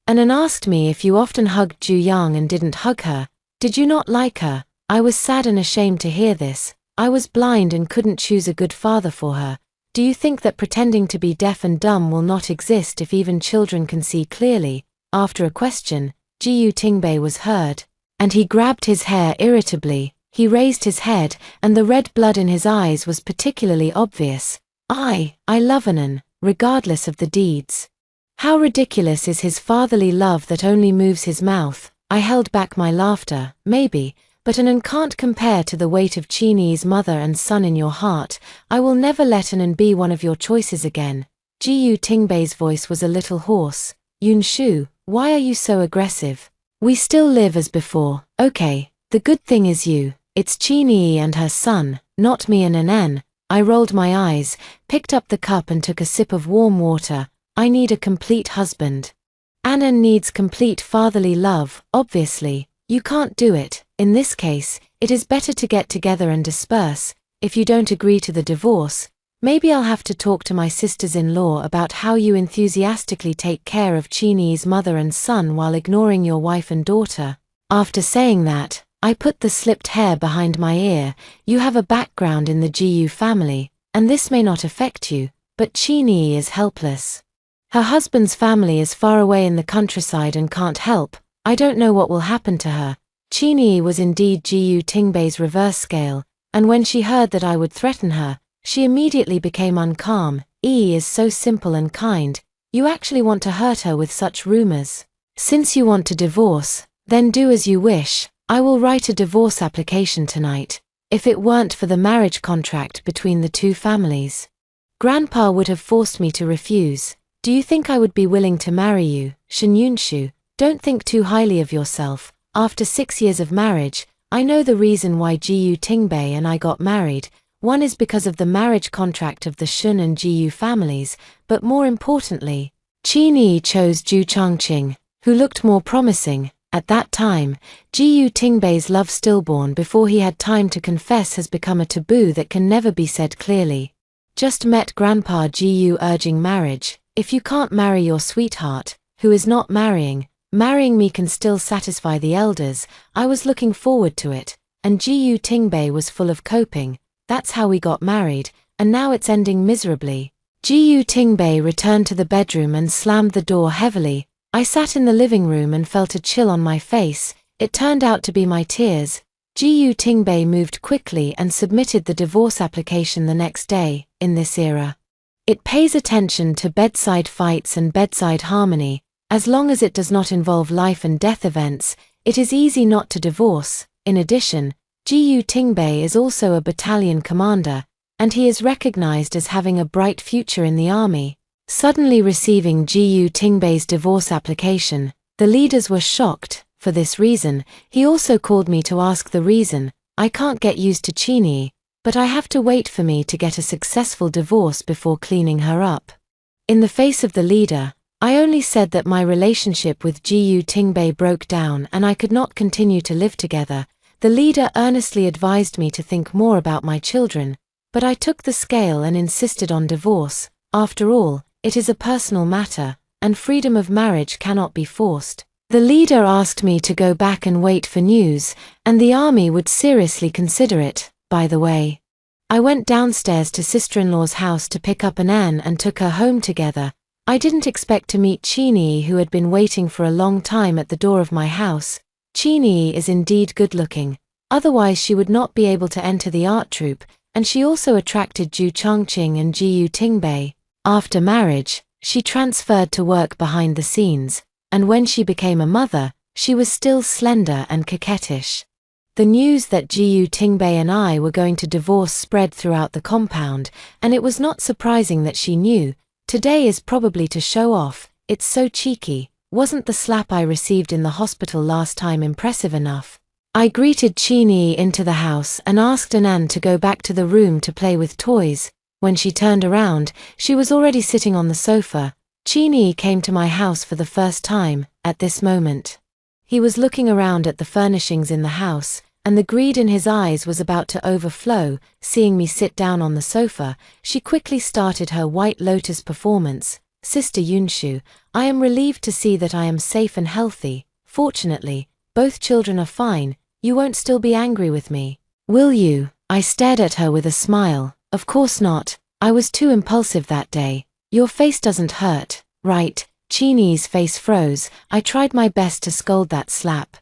Anan asked me if you often hugged Ju Yang and didn't hug her. Did you not like her? I was sad and ashamed to hear this. I was blind and couldn't choose a good father for her. Do you think that pretending to be deaf and dumb will not exist if even children can see clearly? After a question, Gu Tingbei was heard, and he grabbed his hair irritably. He raised his head, and the red blood in his eyes was particularly obvious. I love Anan, regardless of the deeds. How ridiculous is his fatherly love that only moves his mouth. I held back my laughter. Maybe, but Anan can't compare to the weight of Qini's mother and son in your heart. I will never let Anan be one of your choices again. Gu Tingbei's voice was a little hoarse. Yunshu, why are you so aggressive? We still live as before. Okay, the good thing is it's Qini and her son, not me and Anan. I rolled my eyes, picked up the cup and took a sip of warm water. I need a complete husband. Anan needs complete fatherly love, obviously. You can't do it. In this case, it is better to get together and disperse. If you don't agree to the divorce, maybe I'll have to talk to my sisters-in-law about how you enthusiastically take care of Qini's mother and son while ignoring your wife and daughter. After saying that, I put the slipped hair behind my ear. You have a background in the Gu family, and this may not affect you, but Qini is helpless. Her husband's family is far away in the countryside and can't help. I don't know what will happen to her. Qini was indeed Gu Tingbei's reverse scale, and when she heard that I would threaten her, she immediately became uncalm. Is so simple and kind. You actually want to hurt her with such rumors. Since you want to divorce, then do as you wish. I will write a divorce application tonight. If it weren't for the marriage contract between the two families, Grandpa would have forced me to refuse. Do you think I would be willing to marry you? Yunshu, don't think too highly of yourself. After 6 years of marriage, I know the reason why Gu Tingbei and I got married. One is because of the marriage contract of the Shun and Gu families, but more importantly, Qini chose Ju Changqing, who looked more promising. At that time, Gu Tingbei's love stillborn before he had time to confess has become a taboo that can never be said clearly. Just met Grandpa Gu urging marriage. If you can't marry your sweetheart, who is not marrying me can still satisfy the elders. I was looking forward to it, and Gu Tingbei was full of coping. That's how we got married, and now it's ending miserably. Gu Tingbei returned to the bedroom and slammed the door heavily. I sat in the living room and felt a chill on my face. It turned out to be my tears. Gu Tingbei moved quickly and submitted the divorce application the next day. In this era, it pays attention to bedside fights and bedside harmony. As long as it does not involve life and death events, it is easy not to divorce. In addition, Gu Tingbei is also a battalion commander, and he is recognized as having a bright future in the army. Suddenly receiving Gu Tingbei's divorce application, the leaders were shocked. For this reason, he also called me to ask the reason. I can't get used to Qini, but I have to wait for me to get a successful divorce before cleaning her up. In the face of the leader, I only said that my relationship with Jiyu Tingbei broke down and I could not continue to live together. The leader earnestly advised me to think more about my children, but I took the scale and insisted on divorce. After all, it is a personal matter, and freedom of marriage cannot be forced. The leader asked me to go back and wait for news, and the army would seriously consider it, by the way. I went downstairs to sister-in-law's house to pick up Anne and took her home together. I didn't expect to meet Chinee, who had been waiting for a long time at the door of my house. Chinee is indeed good-looking, otherwise she would not be able to enter the art troupe, and she also attracted Zhu Chongqing and Jiyu Tingbei. After marriage, she transferred to work behind the scenes, and when she became a mother, she was still slender and coquettish. The news that Jiyu Tingbei and I were going to divorce spread throughout the compound, and it was not surprising that she knew. Today is probably to show off, it's so cheeky. Wasn't the slap I received in the hospital last time impressive enough? I greeted Chinee into the house and asked Anne to go back to the room to play with toys. When she turned around, she was already sitting on the sofa. Chinee came to my house for the first time, at this moment. He was looking around at the furnishings in the house, and the greed in his eyes was about to overflow. Seeing me sit down on the sofa, she quickly started her White Lotus performance. Sister Yunshu, I am relieved to see that I am safe and healthy. Fortunately, both children are fine. You won't still be angry with me, will you? I stared at her with a smile. Of course not. I was too impulsive that day. Your face doesn't hurt, right? Chinee's face froze. I tried my best to scold that slap.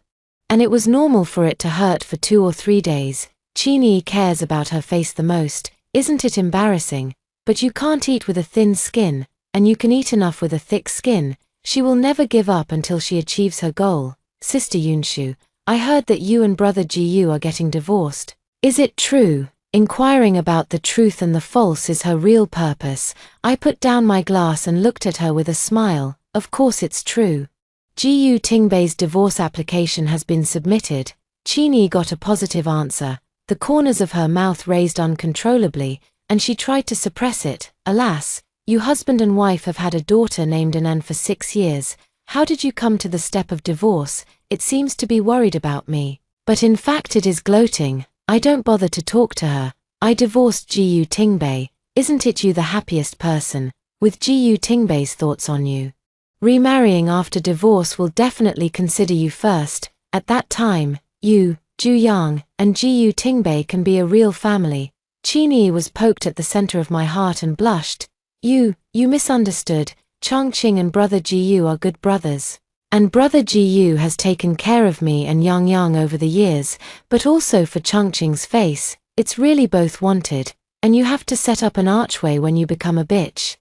And it was normal for it to hurt for 2 or 3 days. Chinee cares about her face the most. Isn't it embarrassing? But you can't eat with a thin skin, and you can eat enough with a thick skin. She will never give up until she achieves her goal. Sister Yunshu, I heard that you and brother Jiyu are getting divorced. Is it true? Inquiring about the truth and the false is her real purpose. I put down my glass and looked at her with a smile. Of course it's true. Jiyu Tingbei's divorce application has been submitted. Chinee got a positive answer. The corners of her mouth raised uncontrollably, and she tried to suppress it. Alas, you husband and wife have had a daughter named Anne for 6 years. How did you come to the step of divorce? It seems to be worried about me. But in fact it is gloating. I don't bother to talk to her. I divorced Jiyu Tingbei. Isn't it you the happiest person, with Jiyu Tingbei's thoughts on you? Remarrying after divorce will definitely consider you first. At that time, you, Zhu Yang, and Jiyu Tingbei can be a real family. Chinee was poked at the center of my heart and blushed. You misunderstood. Chongqing and brother Jiyu are good brothers. And brother Jiyu has taken care of me and Yang over the years, but also for Chongqing's face. It's really both wanted, and you have to set up an archway when you become a bitch.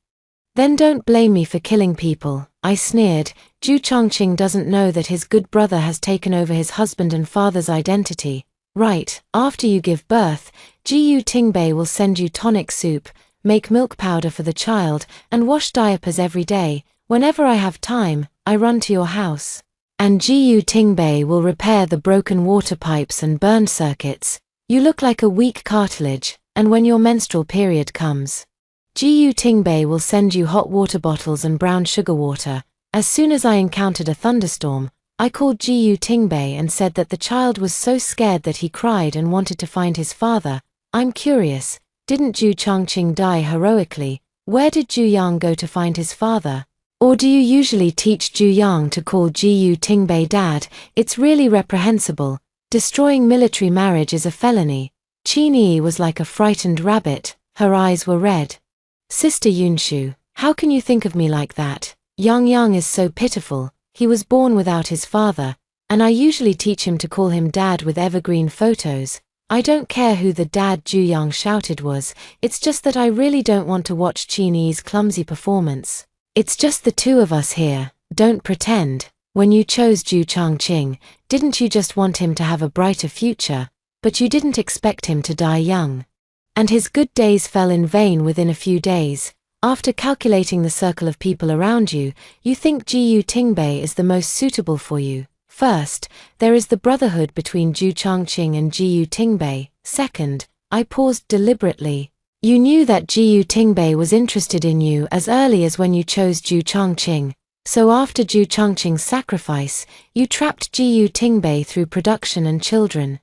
Then don't blame me for killing people, I sneered. Zhu Chongqing doesn't know that his good brother has taken over his husband and father's identity. Right, after you give birth, Jiyu Tingbei will send you tonic soup, make milk powder for the child, and wash diapers every day. Whenever I have time, I run to your house. And Jiyu Tingbei will repair the broken water pipes and burned circuits. You look like a weak cartilage, and when your menstrual period comes, Jiyu Tingbei will send you hot water bottles and brown sugar water. As soon as I encountered a thunderstorm, I called Jiyu Tingbei and said that the child was so scared that he cried and wanted to find his father. I'm curious, didn't Zhu Chongqing die heroically? Where did Zhu Yang go to find his father? Or do you usually teach Zhu Yang to call Jiyu Tingbei dad? It's really reprehensible. Destroying military marriage is a felony. Chinee was like a frightened rabbit. Her eyes were red. Sister Yunshu, how can you think of me like that? Yang is so pitiful. He was born without his father, and I usually teach him to call him dad with evergreen photos. I don't care who the dad Zhu Yang shouted was. It's just that I really don't want to watch Chinee's clumsy performance. It's just the two of us here, don't pretend. When you chose Zhu Chongqing, didn't you just want him to have a brighter future? But you didn't expect him to die young. And his good days fell in vain within a few days. After calculating the circle of people around you, you think Jiyu Tingbei is the most suitable for you. First, there is the brotherhood between Zhu Chongqing and Jiyu Tingbei. Second, I paused deliberately. You knew that Jiu Tingbei was interested in you as early as when you chose Ju Chongqing. So after Ju Chongqing's sacrifice, you trapped Jiu Tingbei through production and children.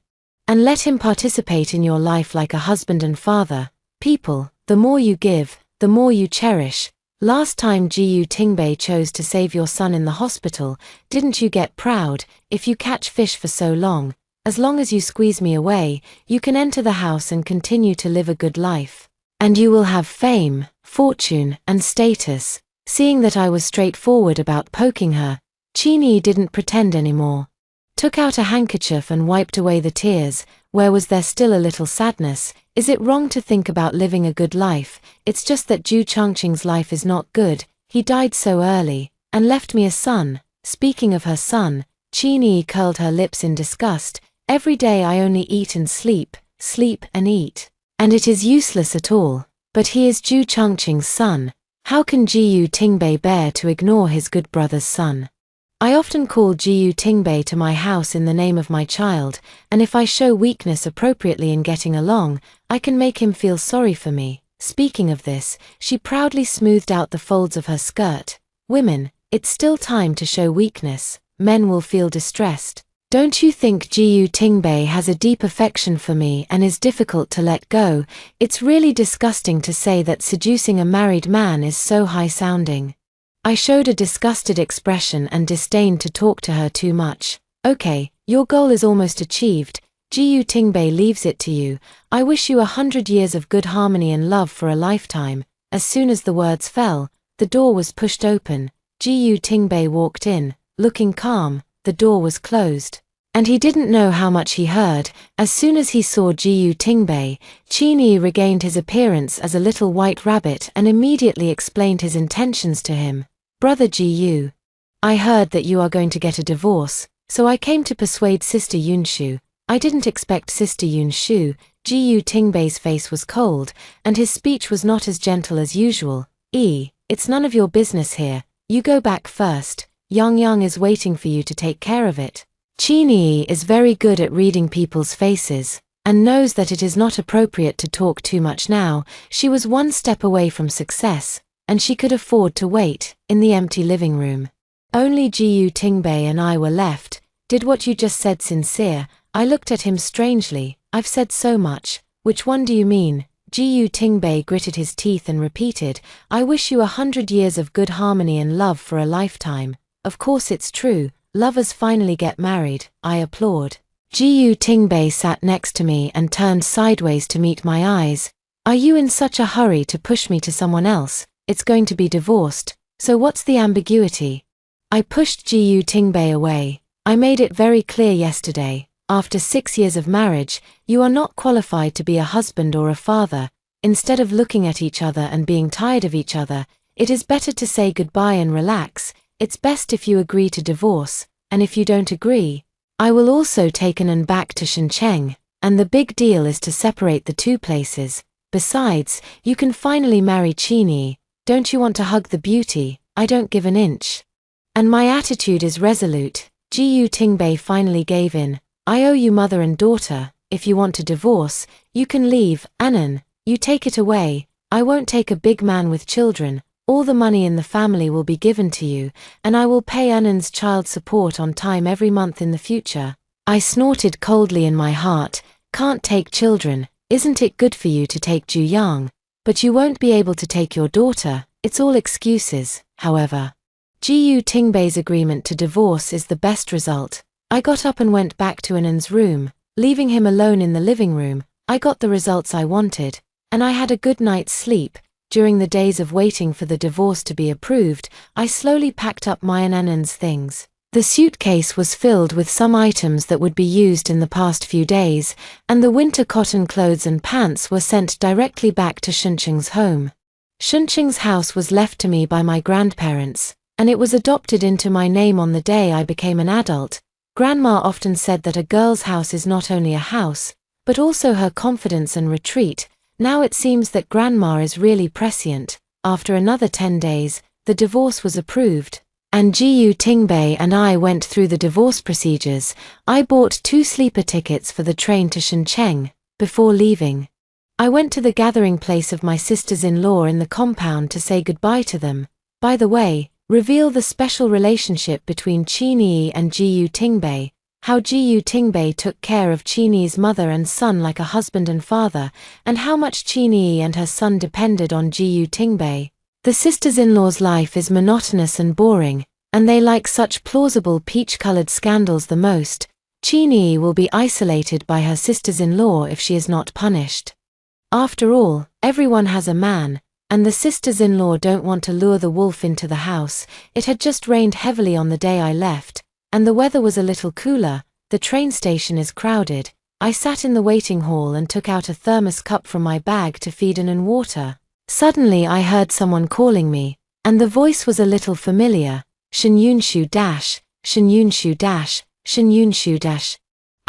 And let him participate in your life like a husband and father. People, the more you give, the more you cherish. Last time Jiu Tingbei chose to save your son in the hospital, didn't you get proud? If you catch fish for so long as you squeeze me away, you can enter the house and continue to live a good life. And you will have fame, fortune, and status. Seeing that I was straightforward about poking her, Qinyi didn't pretend anymore. Took out a handkerchief and wiped away the tears. Where was there still a little sadness? Is it wrong to think about living a good life? It's just that Ju Chongqing's life is not good. He died so early, and left me a son. Speaking of her son, Qinyi curled her lips in disgust. Every day I only eat and sleep and eat. And it is useless at all. But he is Ju Chongqing's son. How can Jiu Tingbei bear to ignore his good brother's son? I often call Jiu Tingbei to my house in the name of my child, and if I show weakness appropriately in getting along, I can make him feel sorry for me. Speaking of this, she proudly smoothed out the folds of her skirt. Women, it's still time to show weakness. Men will feel distressed. Don't you think Jiu Tingbei has a deep affection for me and is difficult to let go? It's really disgusting to say that seducing a married man is so high-sounding. I showed a disgusted expression and disdained to talk to her too much. Okay, your goal is almost achieved. Jiu Tingbei leaves it to you. I wish you 100 years of good harmony and love for a lifetime. As soon as the words fell, the door was pushed open. Jiu Tingbei walked in, looking calm. The door was closed. And he didn't know how much he heard. As soon as he saw Jiu Tingbei, Qinyi regained his appearance as a little white rabbit and immediately explained his intentions to him. Brother Jiu, I heard that you are going to get a divorce, so I came to persuade Sister Yunshu. I didn't expect Sister Yunshu. Jiu Tingbei's face was cold, and his speech was not as gentle as usual. It's none of your business here. You go back first. Yang is waiting for you to take care of it. Qinyi is very good at reading people's faces, and knows that it is not appropriate to talk too much now. She was one step away from success, and she could afford to wait, in the empty living room. Only Jiu Tingbei and I were left. Did what you just said sincere? I looked at him strangely. I've said so much. Which one do you mean? Jiu Tingbei gritted his teeth and repeated, I wish you 100 years of good harmony and love for a lifetime. Of course it's true, lovers finally get married, I applaud. Jiu Tingbei sat next to me and turned sideways to meet my eyes. Are you in such a hurry to push me to someone else? It's going to be divorced, so what's the ambiguity? I pushed Jiu Tingbei away. I made it very clear yesterday, after 6 years of marriage, you are not qualified to be a husband or a father. Instead of looking at each other and being tired of each other, it is better to say goodbye and relax. It's best if you agree to divorce, and if you don't agree, I will also take Anan back to Shenzhen, and the big deal is to separate the two places. Besides, you can finally marry Qinyi. Don't you want to hug the beauty? I don't give an inch. And my attitude is resolute. Jiu Tingbei finally gave in. I owe you mother and daughter. If you want to divorce, you can leave. Anan, you take it away. I won't take a big man with children. All the money in the family will be given to you, and I will pay Anan's child support on time every month in the future. I snorted coldly in my heart. Can't take children. Isn't it good for you to take Ju Yang? But you won't be able to take your daughter. It's all excuses, however. Jiu Tingbei's agreement to divorce is the best result. I got up and went back to Anan's room, leaving him alone in the living room. I got the results I wanted, and I had a good night's sleep. During the days of waiting for the divorce to be approved, I slowly packed up my and Anan's things. The suitcase was filled with some items that would be used in the past few days, and the winter cotton clothes and pants were sent directly back to Shunqing's home. Shunqing's house was left to me by my grandparents, and it was adopted into my name on the day I became an adult. Grandma often said that a girl's house is not only a house, but also her confidence and retreat. Now it seems that Grandma is really prescient. After another 10 days, the divorce was approved, and Jiu Tingbei and I went through the divorce procedures. I bought 2 sleeper tickets for the train to Shenzhen. Before leaving, I went to the gathering place of my sisters-in-law in the compound to say goodbye to them. By the way, reveal the special relationship between Qinyi and Jiyu Tingbei, how Jiyu Tingbei took care of Qinyi's mother and son like a husband and father, and how much Qinyi and her son depended on Jiyu Tingbei. The sisters-in-law's life is monotonous and boring, and they like such plausible peach-colored scandals the most. Qinyi will be isolated by her sisters-in-law if she is not punished. After all, everyone has a man, and the sisters-in-law don't want to lure the wolf into the house. It had just rained heavily on the day I left, and the weather was a little cooler. The train station is crowded. I sat in the waiting hall and took out a thermos cup from my bag to feed An water. Suddenly I heard someone calling me, and the voice was a little familiar. Shenyunshu dash, Shenyunshu dash, Shenyunshu dash.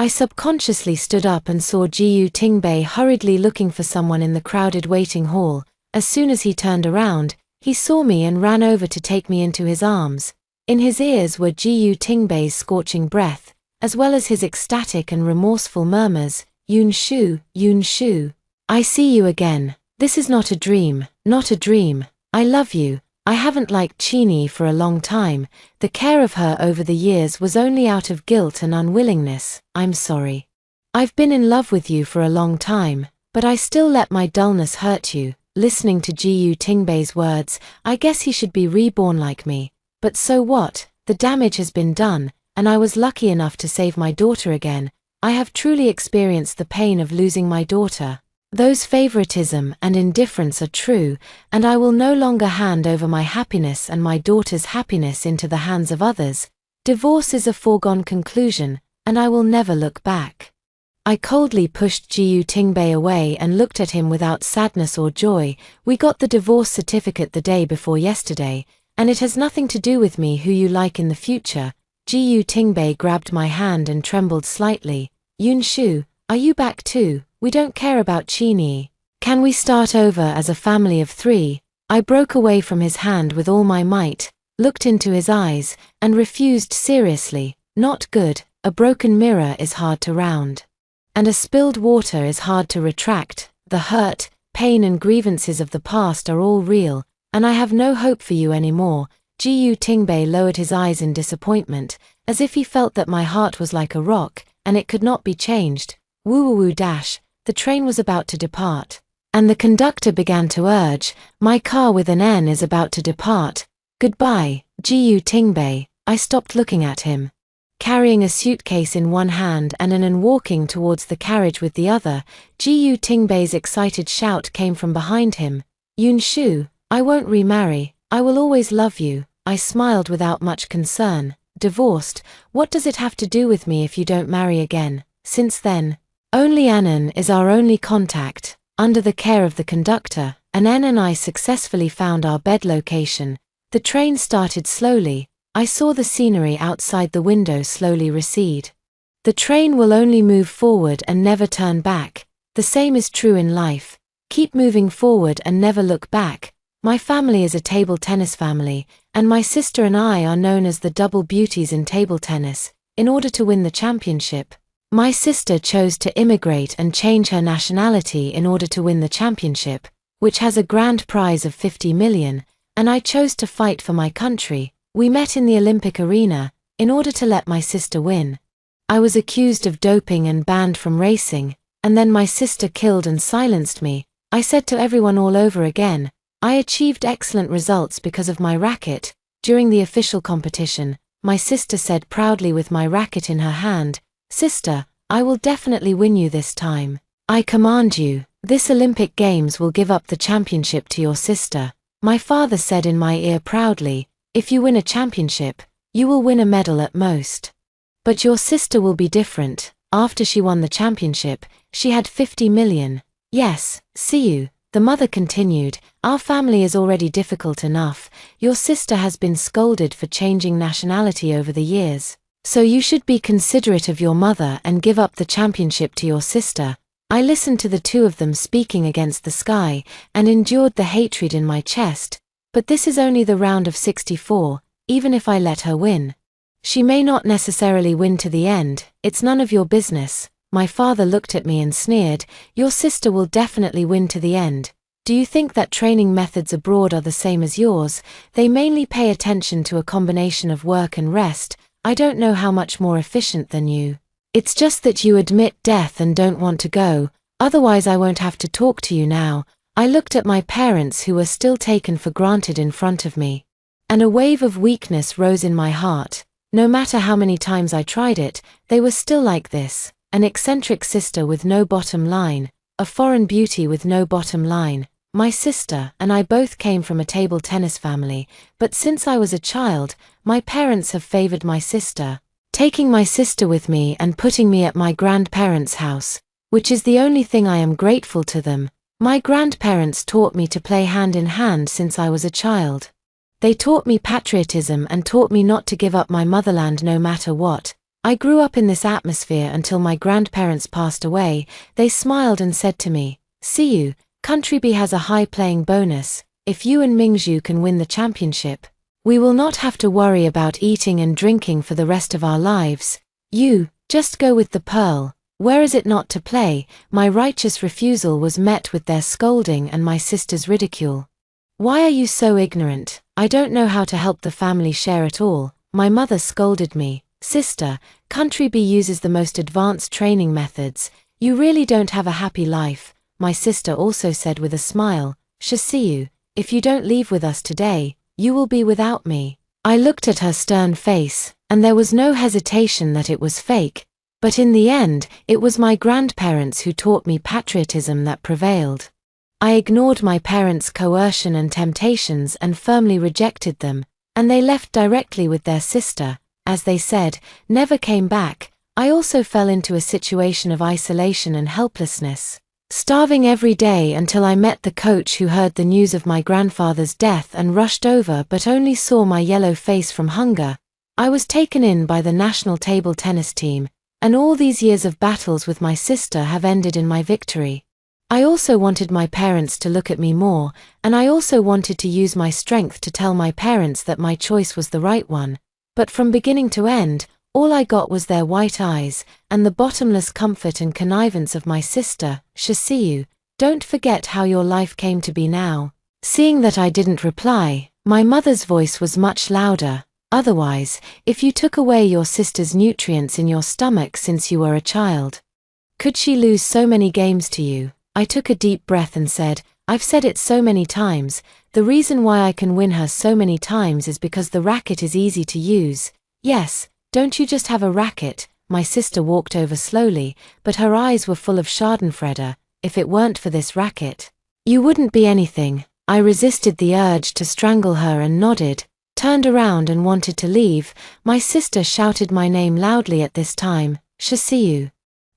I subconsciously stood up and saw Jiyu Tingbei hurriedly looking for someone in the crowded waiting hall. As soon as he turned around, he saw me and ran over to take me into his arms. In his ears were Jiyu Tingbei's scorching breath, as well as his ecstatic and remorseful murmurs, Yunshu, Yunshu. I see you again. This is not a dream, not a dream. I love you. I haven't liked Qinyi for a long time. The care of her over the years was only out of guilt and unwillingness. I'm sorry. I've been in love with you for a long time, but I still let my dullness hurt you. Listening to Jiyu Tingbei's words, I guess he should be reborn like me. But so what? The damage has been done, and I was lucky enough to save my daughter again. I have truly experienced the pain of losing my daughter. Those favoritism and indifference are true, and I will no longer hand over my happiness and my daughter's happiness into the hands of others. Divorce is a foregone conclusion, and I will never look back. I coldly pushed Jiyu Tingbei away and looked at him without sadness or joy. We got the divorce certificate the day before yesterday, and it has nothing to do with me who you like in the future. Jiyu Tingbei grabbed my hand and trembled slightly. Yunshu, are you back too? We don't care about Qinyi. Can we start over as a family of 3? I broke away from his hand with all my might, looked into his eyes, and refused seriously. Not good. A broken mirror is hard to round. And a spilled water is hard to retract. The hurt, pain and grievances of the past are all real, and I have no hope for you anymore. Jiyu Tingbei lowered his eyes in disappointment, as if he felt that my heart was like a rock, and it could not be changed. Woo-woo-woo dash. The train was about to depart, and the conductor began to urge, my car with an N is about to depart. Goodbye, Jiyu Tingbei. I stopped looking at him. Carrying a suitcase in one hand and An walking towards the carriage with the other, Jiyu Tingbei's excited shout came from behind him. Yunshu, I won't remarry. I will always love you. I smiled without much concern. Divorced? What does it have to do with me if you don't marry again? Since then, only Annan is our only contact. Under the care of the conductor, Annan and I successfully found our bed location. The train started slowly. I saw the scenery outside the window slowly recede. The train will only move forward and never turn back. The same is true in life. Keep moving forward and never look back. My family is a table tennis family, and my sister and I are known as the double beauties in table tennis. In order to win the championship, my sister chose to immigrate and change her nationality in order to win the championship, which has a grand prize of 50 million, and I chose to fight for my country. We met in the Olympic arena, in order to let my sister win. I was accused of doping and banned from racing, and then my sister killed and silenced me. I said to everyone all over again, I achieved excellent results because of my racket. During the official competition, my sister said proudly with my racket in her hand, Sister, I will definitely win you this time. I command you, this Olympic Games will give up the championship to your sister. My father said in my ear proudly, if you win a championship, you will win a medal at most. But your sister will be different. After she won the championship, she had 50 million. Yes, see you. The mother continued, our family is already difficult enough. Your sister has been scolded for changing nationality over the years. So you should be considerate of your mother and give up the championship to your sister. I listened to the two of them speaking against the sky, and endured the hatred in my chest. But this is only the round of 64, even if I let her win. She may not necessarily win to the end, it's none of your business. My father looked at me and sneered, "Your sister will definitely win to the end. Do you think that training methods abroad are the same as yours? They mainly pay attention to a combination of work and rest. I don't know how much more efficient than you. It's just that you admit death and don't want to go, otherwise I won't have to talk to you now." I looked at my parents who were still taken for granted in front of me. And a wave of weakness rose in my heart. No matter how many times I tried it, they were still like this. An eccentric sister with no bottom line, a foreign beauty with no bottom line. My sister and I both came from a table tennis family, but since I was a child, my parents have favored my sister, taking my sister with me and putting me at my grandparents' house, which is the only thing I am grateful to them. My grandparents taught me to play hand in hand since I was a child. They taught me patriotism and taught me not to give up my motherland no matter what. I grew up in this atmosphere until my grandparents passed away. They smiled and said to me, "See you, Country B has a high playing bonus. If you and Mingzhu can win the championship, we will not have to worry about eating and drinking for the rest of our lives. You, just go with the pearl. Where is it not to play?" My righteous refusal was met with their scolding and my sister's ridicule. "Why are you so ignorant? I don't know how to help the family share at all," my mother scolded me. "Sister, Country B uses the most advanced training methods. You really don't have a happy life," my sister also said with a smile. "Shasiu, if you don't leave with us today, you will be without me." I looked at her stern face, and there was no hesitation that it was fake. But in the end, it was my grandparents who taught me patriotism that prevailed. I ignored my parents' coercion and temptations and firmly rejected them, and they left directly with their sister, as they said, never came back. I also fell into a situation of isolation and helplessness, starving every day until I met the coach who heard the news of my grandfather's death and rushed over but only saw my yellow face from hunger. I was taken in by the national table tennis team, and all these years of battles with my sister have ended in my victory. I also wanted my parents to look at me more, and I also wanted to use my strength to tell my parents that my choice was the right one. But from beginning to end, all I got was their white eyes, and the bottomless comfort and connivance of my sister. "Shasiu, don't forget how your life came to be now." Seeing that I didn't reply, my mother's voice was much louder. "Otherwise, if you took away your sister's nutrients in your stomach since you were a child, could she lose so many games to you?" I took a deep breath and said, "I've said it so many times. The reason why I can win her so many times is because the racket is easy to use." "Yes, don't you just have a racket?" My sister walked over slowly, but her eyes were full of schadenfreude. "If it weren't for this racket, you wouldn't be anything." I resisted the urge to strangle her and nodded, turned around and wanted to leave. My sister shouted my name loudly at this time, "Shasiu.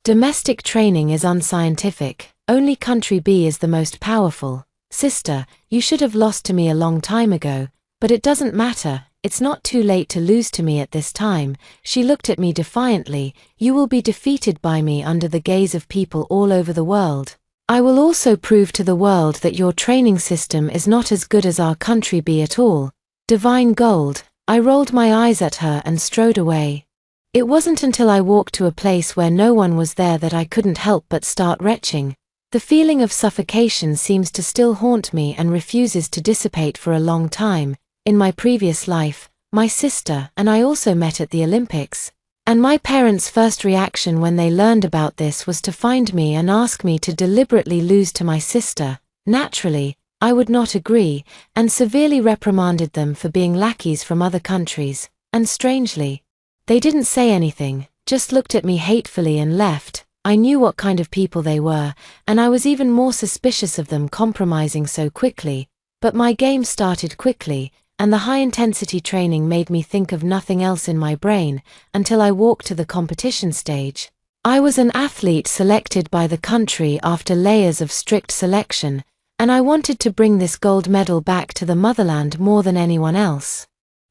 Domestic training is unscientific. Only Country B is the most powerful. Sister, you should have lost to me a long time ago, but it doesn't matter. It's not too late to lose to me at this time." She looked at me defiantly. "You will be defeated by me under the gaze of people all over the world. I will also prove to the world that your training system is not as good as our Country B at all. Divine gold." I rolled my eyes at her and strode away. It wasn't until I walked to a place where no one was there that I couldn't help but start retching. The feeling of suffocation seems to still haunt me and refuses to dissipate for a long time. In my previous life, my sister and I also met at the Olympics, and my parents' first reaction when they learned about this was to find me and ask me to deliberately lose to my sister. Naturally, I would not agree, and severely reprimanded them for being lackeys from other countries, and strangely, they didn't say anything, just looked at me hatefully and left. I knew what kind of people they were, and I was even more suspicious of them compromising so quickly. But my game started quickly, and the high-intensity training made me think of nothing else in my brain, until I walked to the competition stage. I was an athlete selected by the country after layers of strict selection, and I wanted to bring this gold medal back to the motherland more than anyone else.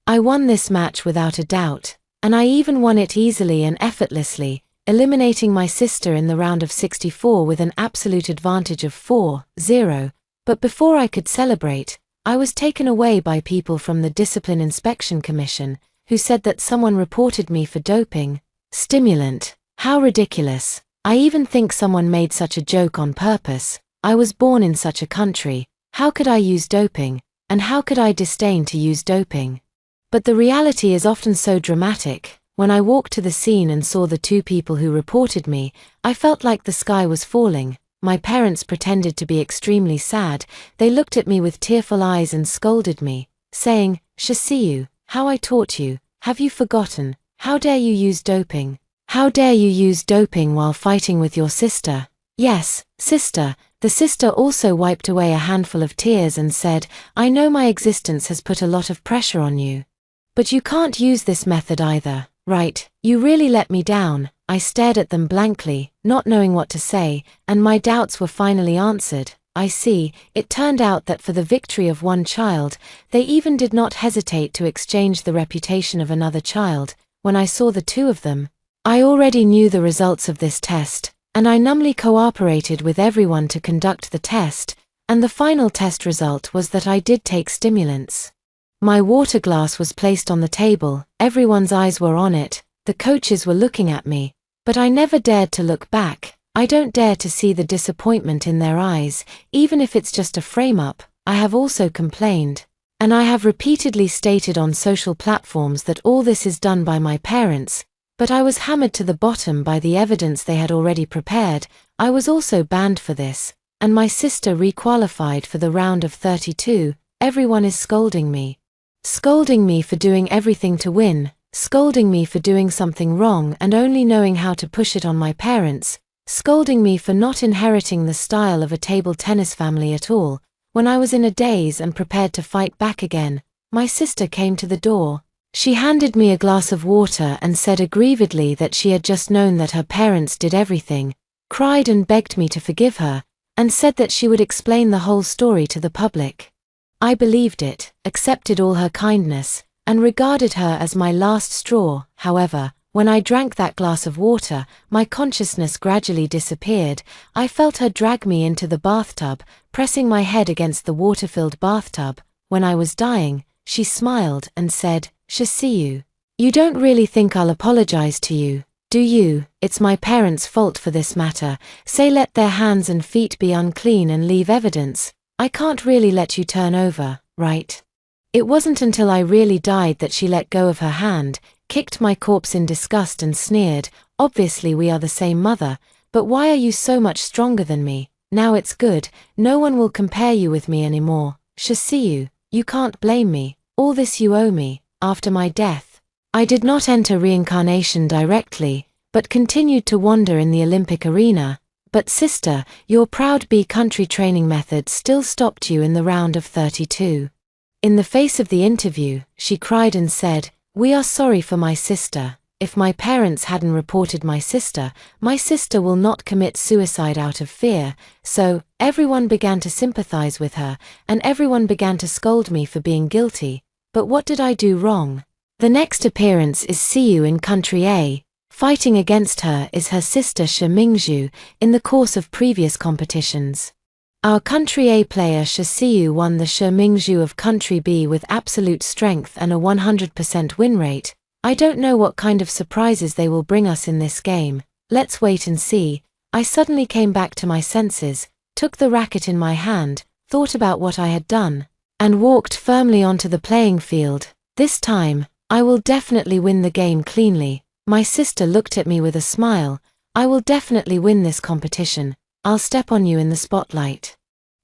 I won this match without a doubt, and I even won it easily and effortlessly, eliminating my sister in the round of 64 with an absolute advantage of 4-0. But before I could celebrate, I was taken away by people from the Discipline Inspection Commission, who said that someone reported me for doping. Stimulant. How ridiculous. I even think someone made such a joke on purpose. I was born in such a country. How could I use doping? And how could I disdain to use doping? But the reality is often so dramatic. When I walked to the scene and saw the two people who reported me, I felt like the sky was falling. My parents pretended to be extremely sad. They looked at me with tearful eyes and scolded me, saying, "Shasiu, how I taught you. Have you forgotten? How dare you use doping? How dare you use doping while fighting with your sister?" "Yes, sister." The sister also wiped away a handful of tears and said, "I know my existence has put a lot of pressure on you. But you can't use this method either, right? You really let me down." I stared at them blankly, not knowing what to say, and my doubts were finally answered. I see, it turned out that for the victory of one child, they even did not hesitate to exchange the reputation of another child. When I saw the two of them, I already knew the results of this test, and I numbly cooperated with everyone to conduct the test, and the final test result was that I did take stimulants. My water glass was placed on the table, everyone's eyes were on it, the coaches were looking at me, but I never dared to look back. I don't dare to see the disappointment in their eyes, even if it's just a frame-up. I have also complained, and I have repeatedly stated on social platforms that all this is done by my parents, but I was hammered to the bottom by the evidence they had already prepared. I was also banned for this, and my sister re-qualified for the round of 32. Everyone is scolding me. Scolding me for doing everything to win, scolding me for doing something wrong and only knowing how to push it on my parents, scolding me for not inheriting the style of a table tennis family at all. When I was in a daze and prepared to fight back again, my sister came to the door. She handed me a glass of water and said aggrievedly that she had just known that her parents did everything, cried and begged me to forgive her, and said that she would explain the whole story to the public. I believed it, accepted all her kindness, and regarded her as my last straw. However, when I drank that glass of water, my consciousness gradually disappeared. I felt her drag me into the bathtub, pressing my head against the water-filled bathtub. When I was dying, she smiled and said, "Shasiu, you don't really think I'll apologize to you, do you? It's my parents' fault for this matter. Say let their hands and feet be unclean and leave evidence. I can't really let you turn over, right?" It wasn't until I really died that she let go of her hand, kicked my corpse in disgust and sneered, "Obviously we are the same mother, but why are you so much stronger than me? Now it's good, no one will compare you with me anymore. Shasiu, you can't blame me, all this you owe me." After my death, I did not enter reincarnation directly, but continued to wander in the Olympic arena. But sister, your proud B-country training method still stopped you in the round of 32. In the face of the interview, she cried and said, "We are sorry for my sister. If my parents hadn't reported my sister will not commit suicide out of fear." So, everyone began to sympathize with her, and everyone began to scold me for being guilty. But what did I do wrong? The next appearance is Siyu in Country A. Fighting against her is her sister Shi Mingzhu in the course of previous competitions. Our Country A player Shi Siyu won the Shi Mingzhu of Country B with absolute strength and a 100% win rate. I don't know what kind of surprises they will bring us in this game. Let's wait and see. I suddenly came back to my senses, took the racket in my hand, thought about what I had done, and walked firmly onto the playing field. This time, I will definitely win the game cleanly. My sister looked at me with a smile. "I will definitely win this competition. I'll step on you in the spotlight."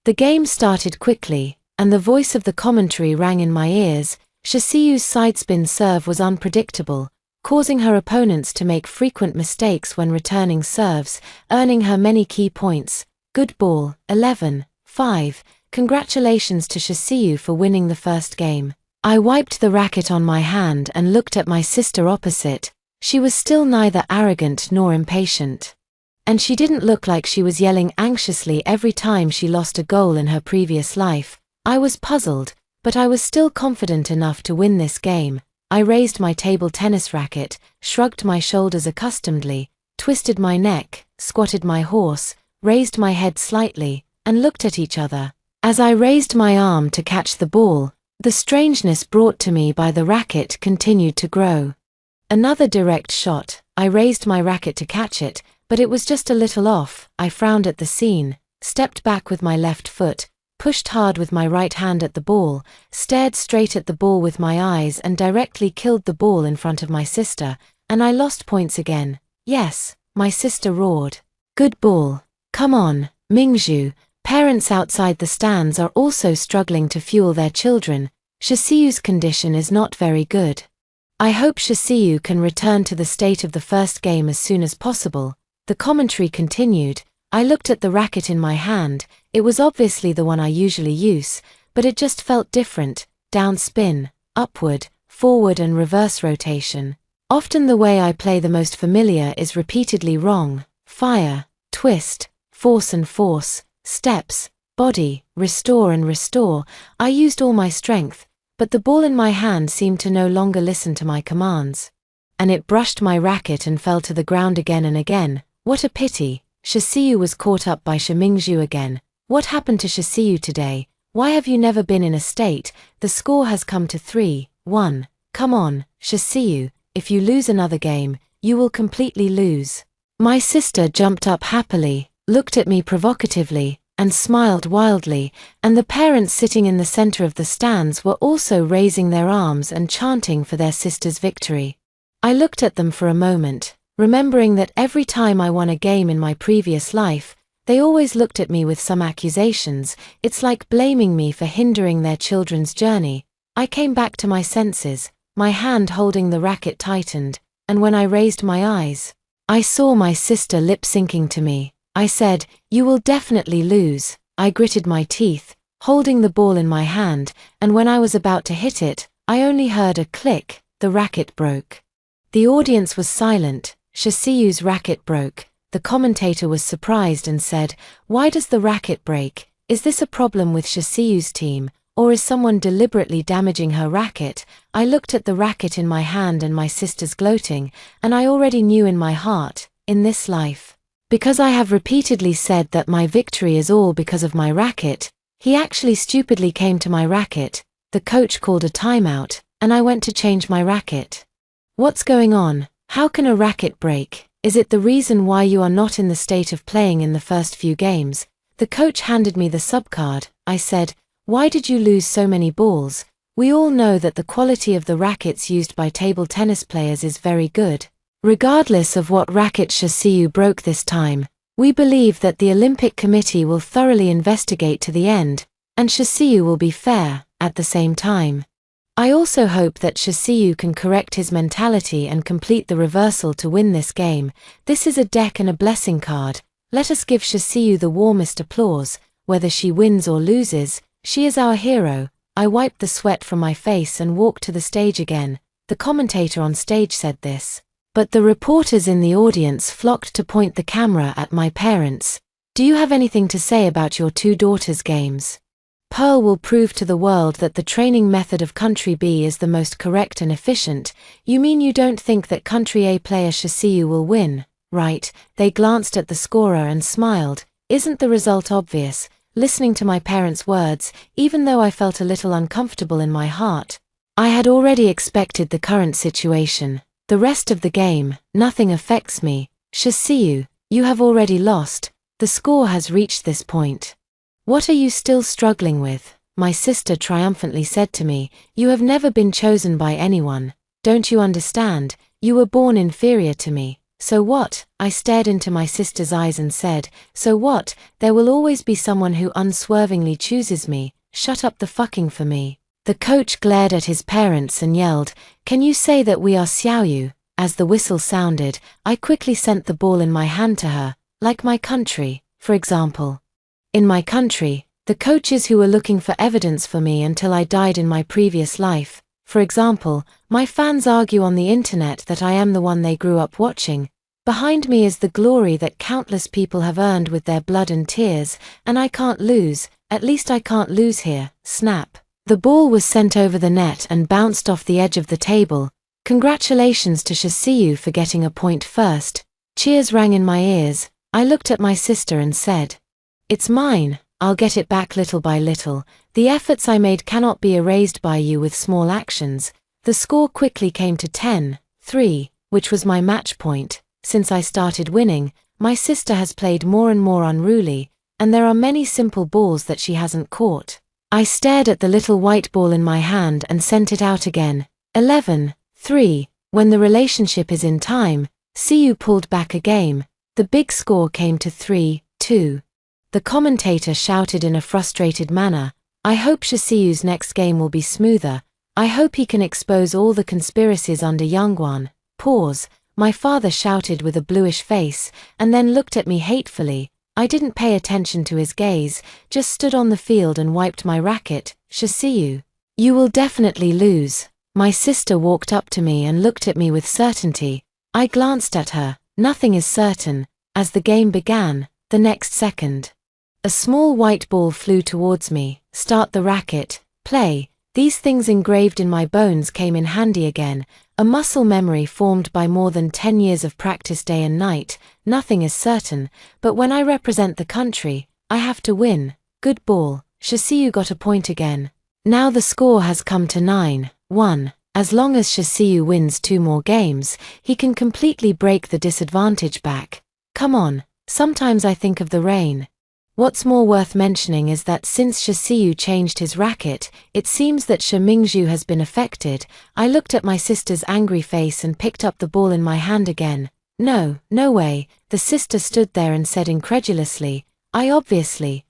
The game started quickly, and the voice of the commentary rang in my ears. Shasiyu's sidespin serve was unpredictable, causing her opponents to make frequent mistakes when returning serves, earning her many key points. Good ball, 11-5. Congratulations to Shasiyu for winning the first game. I wiped the racket on my hand and looked at my sister opposite. She was still neither arrogant nor impatient. And she didn't look like she was yelling anxiously every time she lost a goal in her previous life. I was puzzled, but I was still confident enough to win this game. I raised my table tennis racket, shrugged my shoulders accustomedly, twisted my neck, squatted my horse, raised my head slightly, and looked at each other. As I raised my arm to catch the ball, the strangeness brought to me by the racket continued to grow. Another direct shot. I raised my racket to catch it, but it was just a little off. I frowned at the scene, stepped back with my left foot, pushed hard with my right hand at the ball, stared straight at the ball with my eyes and directly killed the ball in front of my sister, and I lost points again. Yes, my sister roared. Good ball. Come on, Mingzhu. Parents outside the stands are also struggling to fuel their children. Shisiu's condition is not very good. I hope Shisiu can return to the state of the first game as soon as possible. The commentary continued. I looked at the racket in my hand. It was obviously the one I usually use, but it just felt different. Down spin, upward, forward and reverse rotation. Often the way I play the most familiar is repeatedly wrong. Fire, twist, force and force, steps, body, restore and restore. I used all my strength, but the ball in my hand seemed to no longer listen to my commands. And it brushed my racket and fell to the ground again and again. What a pity. Shisiu was caught up by Mingzhu again. What happened to Shisiu today? Why have you never been in a state? The score has come to 3-1. Come on, Shisiu, if you lose another game, you will completely lose. My sister jumped up happily, looked at me provocatively, and smiled wildly, and the parents sitting in the center of the stands were also raising their arms and chanting for their sister's victory. I looked at them for a moment, remembering that every time I won a game in my previous life, they always looked at me with some accusations. It's like blaming me for hindering their children's journey. I came back to my senses, my hand holding the racket tightened, and when I raised my eyes, I saw my sister lip-syncing to me. I said, "You will definitely lose." I gritted my teeth, holding the ball in my hand, and when I was about to hit it, I only heard a click. The racket broke. The audience was silent. Shisiu's racket broke. The commentator was surprised and said, "Why does the racket break? Is this a problem with Shisiu's team, or is someone deliberately damaging her racket?" I looked at the racket in my hand and my sister's gloating, and I already knew in my heart, in this life, because I have repeatedly said that my victory is all because of my racket. He actually stupidly came to my racket. The coach called a timeout, and I went to change my racket. What's going on? How can a racket break? Is it the reason why you are not in the state of playing in the first few games? The coach handed me the subcard. I said, "Why did you lose so many balls?" We all know that the quality of the rackets used by table tennis players is very good. Regardless of what racket Shisiu broke this time, we believe that the Olympic Committee will thoroughly investigate to the end, and Shisiu will be fair. At the same time, I also hope that Shisiu can correct his mentality and complete the reversal to win this game. This is a deck and a blessing card. Let us give Shisiu the warmest applause. Whether she wins or loses, she is our hero. I wiped the sweat from my face and walked to the stage again. The commentator on stage said this, but the reporters in the audience flocked to point the camera at my parents. "Do you have anything to say about your two daughters' games? Pearl will prove to the world that the training method of Country B is the most correct and efficient." "You mean you don't think that Country A player Shisiu will win, right?" They glanced at the scorer and smiled. Isn't the result obvious? Listening to my parents' words, even though I felt a little uncomfortable in my heart, I had already expected the current situation. The rest of the game, nothing affects me. Shisiu, you have already lost. The score has reached this point. What are you still struggling with? My sister triumphantly said to me, "You have never been chosen by anyone. Don't you understand? You were born inferior to me." "So what?" I stared into my sister's eyes and said, "So what? There will always be someone who unswervingly chooses me. Shut up the fucking for me." The coach glared at his parents and yelled, "Can you say that we are Xiaoyu?" As the whistle sounded, I quickly sent the ball in my hand to her, like my country, for example. In my country, the coaches who were looking for evidence for me until I died in my previous life, for example, my fans argue on the internet that I am the one they grew up watching. Behind me is the glory that countless people have earned with their blood and tears, and I can't lose. At least I can't lose here. Snap. The ball was sent over the net and bounced off the edge of the table. Congratulations to Shisiu for getting a point first. Cheers rang in my ears. I looked at my sister and said, "It's mine. I'll get it back little by little. The efforts I made cannot be erased by you with small actions." The score quickly came to 10-3, which was my match point. Since I started winning, my sister has played more and more unruly, and there are many simple balls that she hasn't caught. I stared at the little white ball in my hand and sent it out again. 11-3. When the relationship is in time, CU pulled back a game. The big score came to 3-2. The commentator shouted in a frustrated manner, "I hope Shisiu's next game will be smoother. I hope he can expose all the conspiracies under Youngwon." Pause. My father shouted with a bluish face, and then looked at me hatefully. I didn't pay attention to his gaze, just stood on the field and wiped my racket. "Shisiu, you will definitely lose." My sister walked up to me and looked at me with certainty. I glanced at her. Nothing is certain. As the game began, the next second, a small white ball flew towards me. Start the racket. Play. These things engraved in my bones came in handy again, a muscle memory formed by more than 10 years of practice day and night. Nothing is certain, but when I represent the country, I have to win. Good ball. Shisiu got a point again. Now the score has come to 9-1. As long as Shisiu wins 2 more games, he can completely break the disadvantage back. Come on, sometimes I think of the rain. What's more worth mentioning is that since Shisiu changed his racket, it seems that Shi Mingzhu has been affected. I looked at my sister's angry face and picked up the ball in my hand again. No way. The sister stood there and said incredulously, "I obviously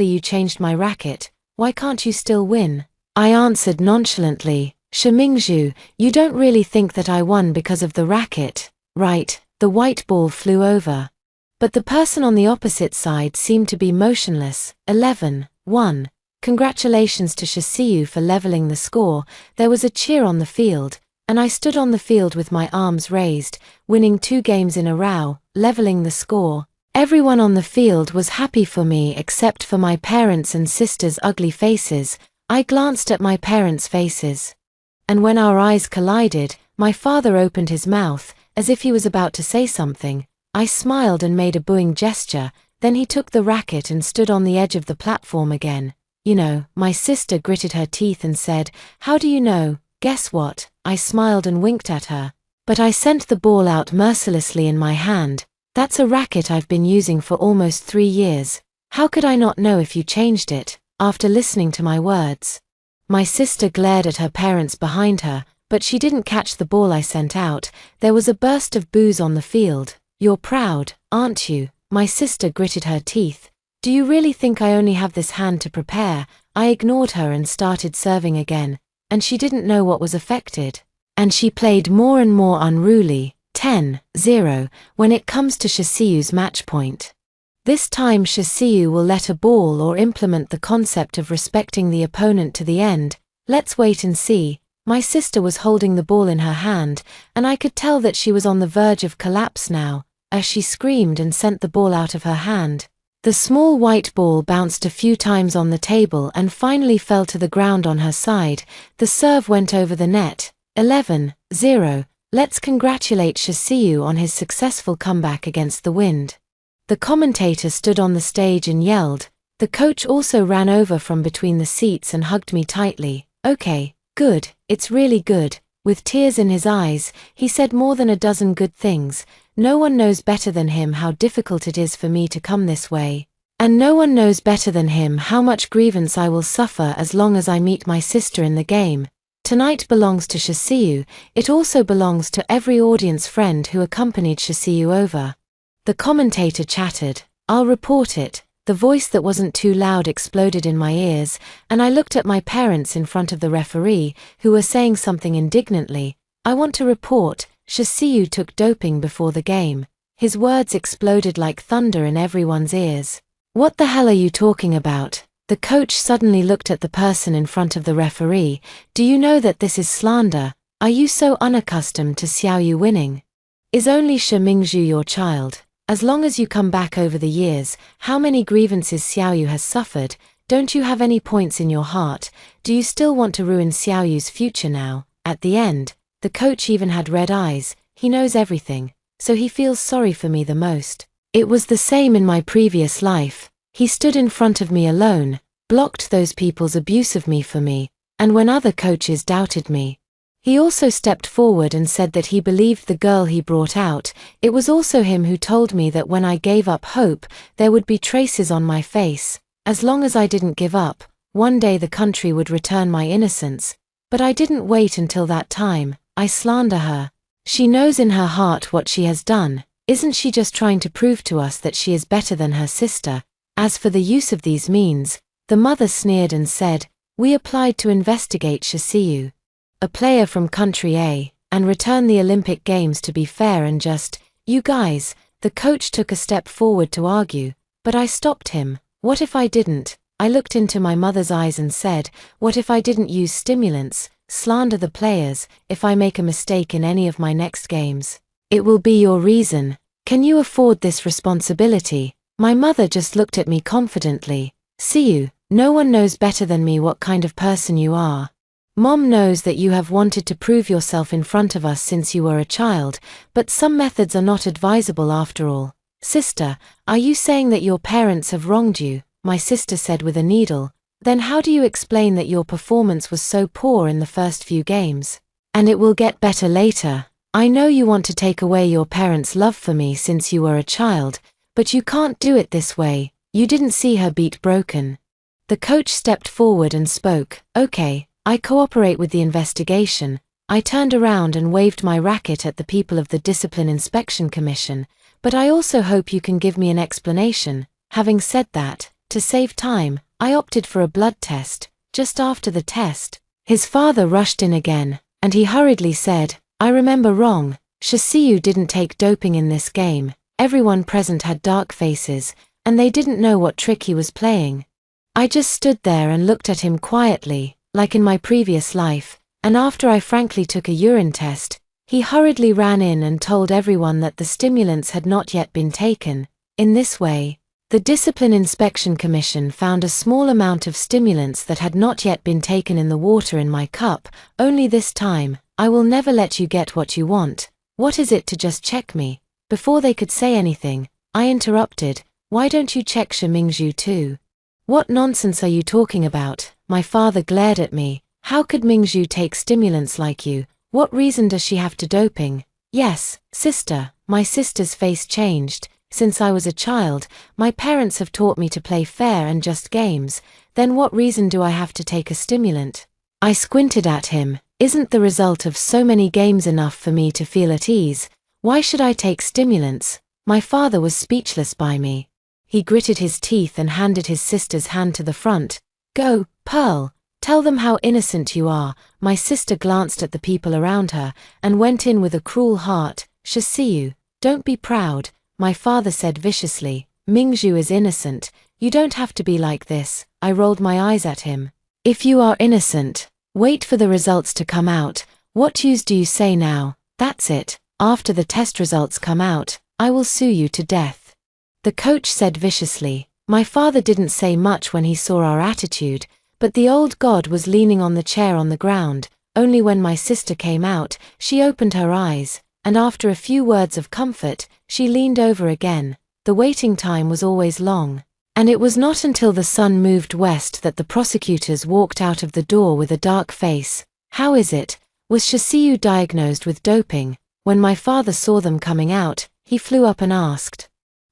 you changed my racket. Why can't you still win?" I answered nonchalantly, "Shi Mingzhu, you don't really think that I won because of the racket, right?" The white ball flew over, but the person on the opposite side seemed to be motionless. 11-1. Congratulations to Shisiu for leveling the score. There was a cheer on the field, and I stood on the field with my arms raised, winning 2 games in a row, leveling the score. Everyone on the field was happy for me except for my parents' and sister's ugly faces. I glanced at my parents' faces, and when our eyes collided, my father opened his mouth, as if he was about to say something. I smiled and made a booing gesture, then he took the racket and stood on the edge of the platform again. "You know," my sister gritted her teeth and said, "How do you know?" "Guess what?" I smiled and winked at her. "But I sent the ball out mercilessly in my hand. That's a racket I've been using for almost 3 years. How could I not know if you changed it, after listening to my words?" My sister glared at her parents behind her, but she didn't catch the ball I sent out. There was a burst of boos on the field. "You're proud, aren't you?" My sister gritted her teeth. "Do you really think I only have this hand to prepare?" I ignored her and started serving again, and she didn't know what was affected. And she played more and more unruly. 10-0, when it comes to Shisiu's match point. This time Shisiu will let a ball or implement the concept of respecting the opponent to the end. Let's wait and see. My sister was holding the ball in her hand, and I could tell that she was on the verge of collapse now, as she screamed and sent the ball out of her hand. The small white ball bounced a few times on the table and finally fell to the ground on her side. The serve went over the net. 11-0. Let's congratulate Shisiu on his successful comeback against the wind. The commentator stood on the stage and yelled. The coach also ran over from between the seats and hugged me tightly. "Okay, good, it's really good." With tears in his eyes, he said more than a dozen good things. "No one knows better than him how difficult it is for me to come this way. And no one knows better than him how much grievance I will suffer as long as I meet my sister in the game. Tonight belongs to Shisiu, it also belongs to every audience friend who accompanied Shisiu over." The commentator chattered. "I'll report it." The voice that wasn't too loud exploded in my ears, and I looked at my parents in front of the referee, who were saying something indignantly. "I want to report, Shisiu took doping before the game." His words exploded like thunder in everyone's ears. "What the hell are you talking about?" The coach suddenly looked at the person in front of the referee. "Do you know that this is slander? Are you so unaccustomed to Xiaoyu winning? Is only Shi Mingzhu your child? As long as you come back over the years, how many grievances Xiaoyu has suffered, don't you have any points in your heart? Do you still want to ruin Xiaoyu's future now?" At the end, the coach even had red eyes. He knows everything, so he feels sorry for me the most. It was the same in my previous life. He stood in front of me alone, blocked those people's abuse of me for me, and when other coaches doubted me, He also stepped forward and said that he believed the girl he brought out. It was also him who told me that when I gave up hope, there would be traces on my face. As long as I didn't give up, one day the country would return my innocence. But I didn't wait until that time. I slander her. She knows in her heart what she has done. Isn't she just trying to prove to us that she is better than her sister? As for the use of these means, the mother sneered and said, "We applied to investigate Shasiu, a player from country A, and return the Olympic Games to be fair and just. You guys," the coach took a step forward to argue, but I stopped him. "What if I didn't?" I looked into my mother's eyes and said, "What if I didn't use stimulants, slander the players? If I make a mistake in any of my next games, it will be your reason. Can you afford this responsibility?" My mother just looked at me confidently. "See you, no one knows better than me what kind of person you are. Mom knows that you have wanted to prove yourself in front of us since you were a child, but some methods are not advisable after all." "Sister, are you saying that your parents have wronged you?" my sister said with a needle. "Then how do you explain that your performance was so poor in the first few games? And it will get better later. I know you want to take away your parents' love for me since you were a child, but you can't do it this way. You didn't see her beat broken." The coach stepped forward and spoke. "Okay, I cooperate with the investigation." I turned around and waved my racket at the people of the Discipline Inspection Commission, "but I also hope you can give me an explanation." Having said that, to save time, I opted for a blood test. Just after the test, his father rushed in again, and he hurriedly said, "I remember wrong. Shasiu didn't take doping in this game." Everyone present had dark faces, and they didn't know what trick he was playing. I just stood there and looked at him quietly, like in my previous life, and after I frankly took a urine test, he hurriedly ran in and told everyone that the stimulants had not yet been taken. In this way, the Discipline Inspection Commission found a small amount of stimulants that had not yet been taken in the water in my cup. "Only this time, I will never let you get what you want. What is it to just check me?" Before they could say anything, I interrupted, "Why don't you check Shimingzhu too?" "What nonsense are you talking about?" My father glared at me. "How could Mingzhu take stimulants like you? What reason does she have to doping?" "Yes, sister." My sister's face changed. "Since I was a child, my parents have taught me to play fair and just games. Then what reason do I have to take a stimulant?" I squinted at him. "Isn't the result of so many games enough for me to feel at ease? Why should I take stimulants?" My father was speechless by me. He gritted his teeth and handed his sister's hand to the front. "Go, Pearl, tell them how innocent you are." My sister glanced at the people around her, and went in with a cruel heart. "Shasiu, don't be proud," my father said viciously. "Mingzhu is innocent. You don't have to be like this." I rolled my eyes at him. "If you are innocent, wait for the results to come out. What use do you say now? That's it. After the test results come out, I will sue you to death," the coach said viciously. My father didn't say much when he saw our attitude, but the old god was leaning on the chair on the ground. Only when my sister came out, she opened her eyes, and after a few words of comfort, she leaned over again. The waiting time was always long, and it was not until the sun moved west that the prosecutors walked out of the door with a dark face. "How is it? Was Shasiu diagnosed with doping?" When my father saw them coming out, he flew up and asked.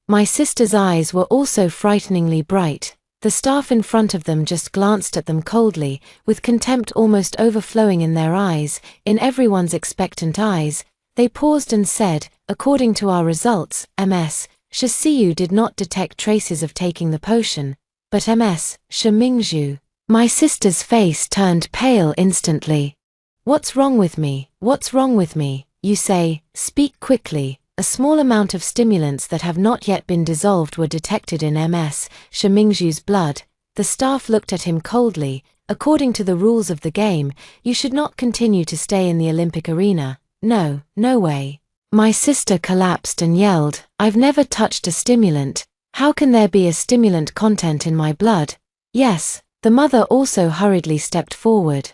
My sister's eyes were also frighteningly bright. The staff in front of them just glanced at them coldly, with contempt almost overflowing in their eyes. In everyone's expectant eyes, they paused and said, "According to our results, MS, Shasiu did not detect traces of taking the potion, but MS, Shimingzhu." My sister's face turned pale instantly. "What's wrong with me? What's wrong with me? You say, speak quickly." A small amount of stimulants that have not yet been dissolved were detected in MS, Shimingzhu's blood. The staff looked at him coldly. "According to the rules of the game, you should not continue to stay in the Olympic arena." "No, no way." My sister collapsed and yelled, "I've never touched a stimulant. How can there be a stimulant content in my blood?" "Yes." The mother also hurriedly stepped forward.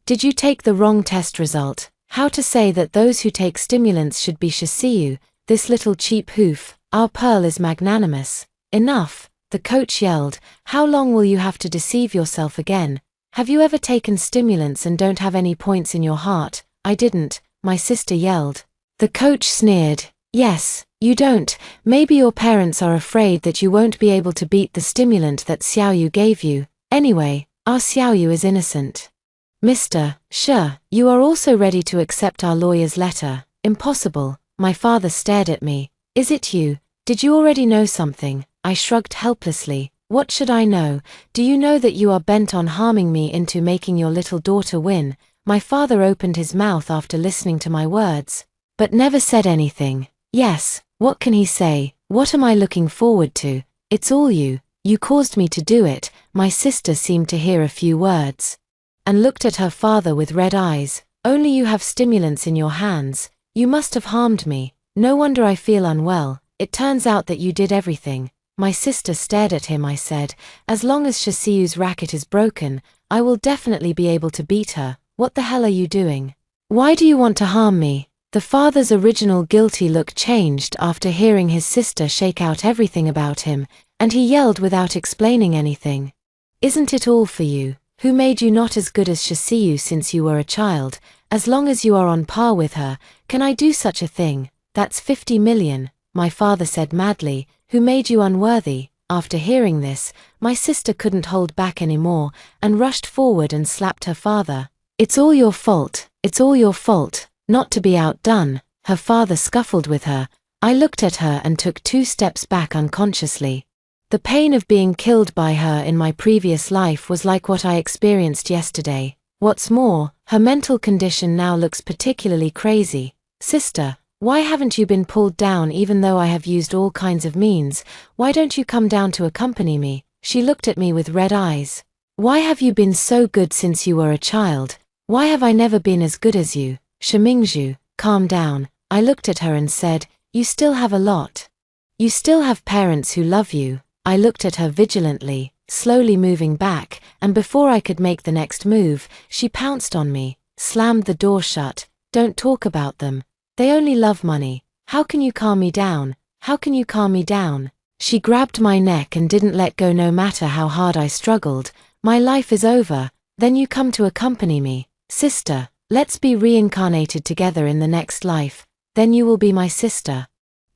"Did you take the wrong test result? How to say that those who take stimulants should be Shasiu, this little cheap hoof? Our Pearl is magnanimous." "Enough," the coach yelled. "How long will you have to deceive yourself again? Have you ever taken stimulants and don't have any points in your heart? I didn't, my sister yelled. The coach sneered. Yes, you don't. Maybe your parents are afraid that you won't be able to beat the stimulant that Xiaoyu gave you. Anyway, our Xiaoyu is innocent. Mr. Sure, you are also ready to accept our lawyer's letter. Impossible. My father stared at me. Is it you? Did you already know something? I shrugged helplessly. What should I know? Do you know that you are bent on harming me into making your little daughter win? My father opened his mouth after listening to my words, but never said anything. Yes, what can he say? What am I looking forward to? It's all you. You caused me to do it. My sister seemed to hear a few words and looked at her father with red eyes. Only you have stimulants in your hands. You must have harmed me. No wonder I feel unwell. It turns out that you did everything. My sister stared at him. I said, as long as Shasiyu's racket is broken, I will definitely be able to beat her. What the hell are you doing? Why do you want to harm me? The father's original guilty look changed after hearing his sister shake out everything about him, and he yelled without explaining anything. Isn't it all for you? Who made you not as good as Shasiyu since you were a child? As long as you are on par with her, can I do such a thing? That's 50 million, my father said madly. Who made you unworthy? After hearing this, my sister couldn't hold back anymore and rushed forward and slapped her father. It's all your fault. It's all your fault. Not to be outdone, her father scuffled with her. I looked at her and took 2 steps back unconsciously. The pain of being killed by her in my previous life was like what I experienced yesterday. What's more, her mental condition now looks particularly crazy. Sister, why haven't you been pulled down even though I have used all kinds of means? Why don't you come down to accompany me? She looked at me with red eyes. Why have you been so good since you were a child? Why have I never been as good as you? Shimingzhu, calm down. I looked at her and said, you still have a lot. You still have parents who love you. I looked at her vigilantly, slowly moving back, and before I could make the next move, she pounced on me, slammed the door shut. Don't talk about them. They only love money. How can you calm me down? How can you calm me down? She grabbed my neck and didn't let go no matter how hard I struggled. My life is over. Then you come to accompany me. Sister, let's be reincarnated together in the next life. Then you will be my sister.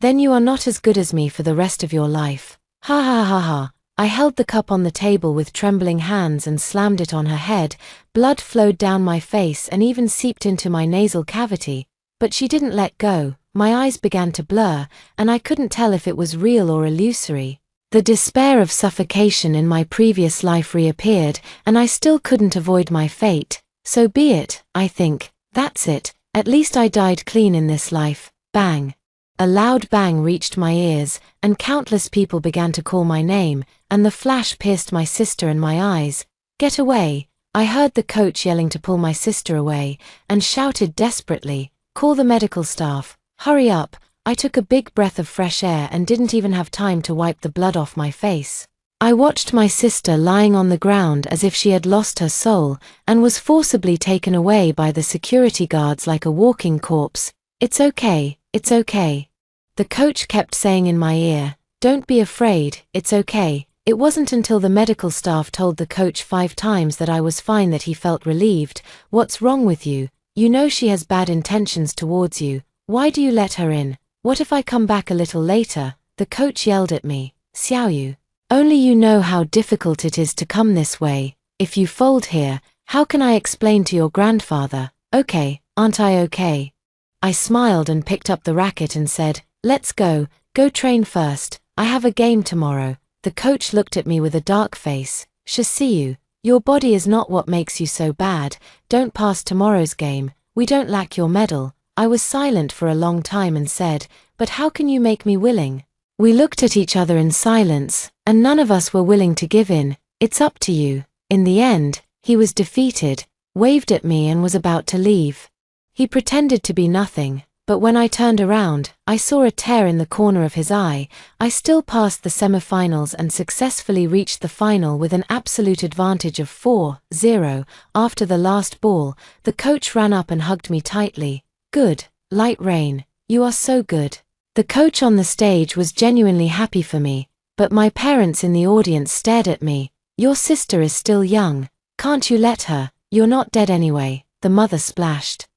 Then you are not as good as me for the rest of your life. Ha ha ha ha. I held the cup on the table with trembling hands and slammed it on her head. Blood flowed down my face and even seeped into my nasal cavity. But she didn't let go. My eyes began to blur, and I couldn't tell if it was real or illusory. The despair of suffocation in my previous life reappeared, and I still couldn't avoid my fate. So be it, I think. That's it. At least I died clean in this life. Bang. A loud bang reached my ears, and countless people began to call my name, and the flash pierced my sister and my eyes. Get away. I heard the coach yelling to pull my sister away, and shouted desperately, call the medical staff. Hurry up. I took a big breath of fresh air and didn't even have time to wipe the blood off my face. I watched my sister lying on the ground as if she had lost her soul, and was forcibly taken away by the security guards like a walking corpse. It's okay, it's okay. The coach kept saying in my ear, don't be afraid, it's okay. It wasn't until the medical staff told the coach 5 times that I was fine that he felt relieved. What's wrong with you? You know she has bad intentions towards you. Why do you let her in? What if I come back a little later? The coach yelled at me. Xiaoyu, only you know how difficult it is to come this way. If you fold here, how can I explain to your grandfather? Okay, aren't I okay? I smiled and picked up the racket and said, let's go train first. I have a game tomorrow. The coach looked at me with a dark face. Shasiyu, your body is not what makes you so bad. Don't pass tomorrow's game. We don't lack your medal. I was silent for a long time and said, but how can you make me willing? We looked at each other in silence, and none of us were willing to give in. It's up to you. In the end, he was defeated, waved at me and was about to leave. He pretended to be nothing, but when I turned around, I saw a tear in the corner of his eye. I still passed the semifinals and successfully reached the final with an absolute advantage of 4-0. After the last ball, the coach ran up and hugged me tightly. Good, Light Rain, you are so good. The coach on the stage was genuinely happy for me, but my parents in the audience stared at me. Your sister is still young. Can't you let her? You're not dead anyway, the mother splashed.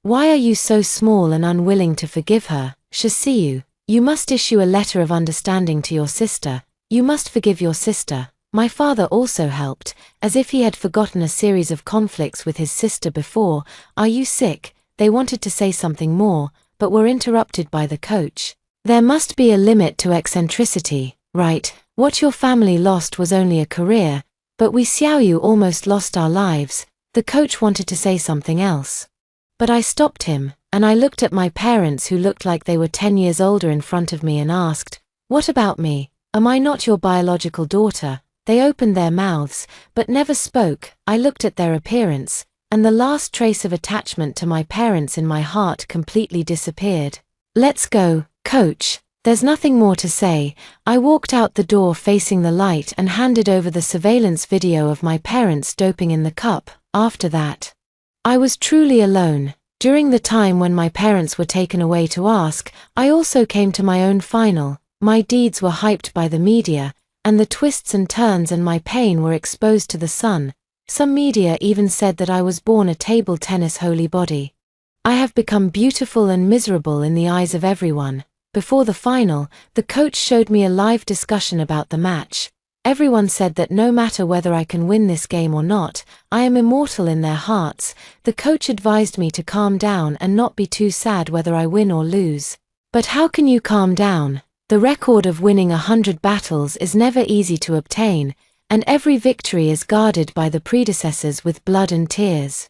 Why are you so small and unwilling to forgive her, Shasiu? You must issue a letter of understanding to your sister. You must forgive your sister. My father also helped, as if he had forgotten a series of conflicts with his sister before. Are you sick? They wanted to say something more, but were interrupted by the coach. There must be a limit to eccentricity, right? What your family lost was only a career, but we Xiaoyu almost lost our lives. The coach wanted to say something else. But I stopped him, and I looked at my parents who looked like they were 10 years older in front of me and asked, "What about me? Am I not your biological daughter?" They opened their mouths, but never spoke. I looked at their appearance, and the last trace of attachment to my parents in my heart completely disappeared. Let's go, coach. There's nothing more to say. I walked out the door facing the light and handed over the surveillance video of my parents doping in the cup. After that, I was truly alone. During the time when my parents were taken away to ask, I also came to my own final. My deeds were hyped by the media, and the twists and turns and my pain were exposed to the sun. Some media even said that I was born a table tennis holy body. I have become beautiful and miserable in the eyes of everyone. Before the final, the coach showed me a live discussion about the match. Everyone said that no matter whether I can win this game or not, I am immortal in their hearts. The coach advised me to calm down and not be too sad whether I win or lose. But how can you calm down? The record of winning 100 battles is never easy to obtain, and every victory is guarded by the predecessors with blood and tears.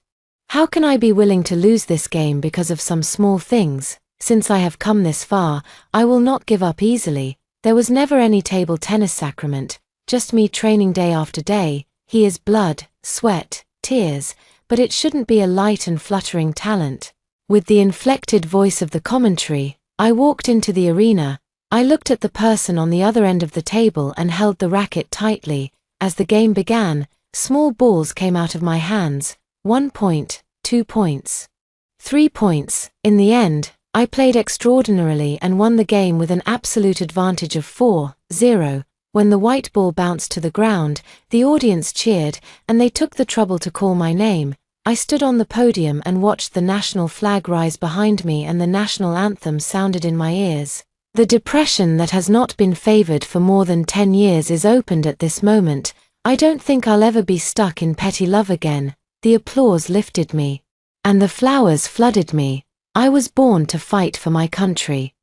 How can I be willing to lose this game because of some small things? Since I have come this far, I will not give up easily. There was never any table tennis sacrament, just me training day after day. He is blood, sweat, tears, but it shouldn't be a light and fluttering talent. With the inflected voice of the commentary, I walked into the arena. I looked at the person on the other end of the table and held the racket tightly. As the game began, small balls came out of my hands. 1 point, 2 points, 3 points. In the end, I played extraordinarily and won the game with an absolute advantage of 4-0. When the white ball bounced to the ground, the audience cheered, and they took the trouble to call my name. I stood on the podium and watched the national flag rise behind me and the national anthem sounded in my ears. The depression that has not been favored for more than 10 years is opened at this moment. I don't think I'll ever be stuck in petty love again. The applause lifted me, and the flowers flooded me. I was born to fight for my country.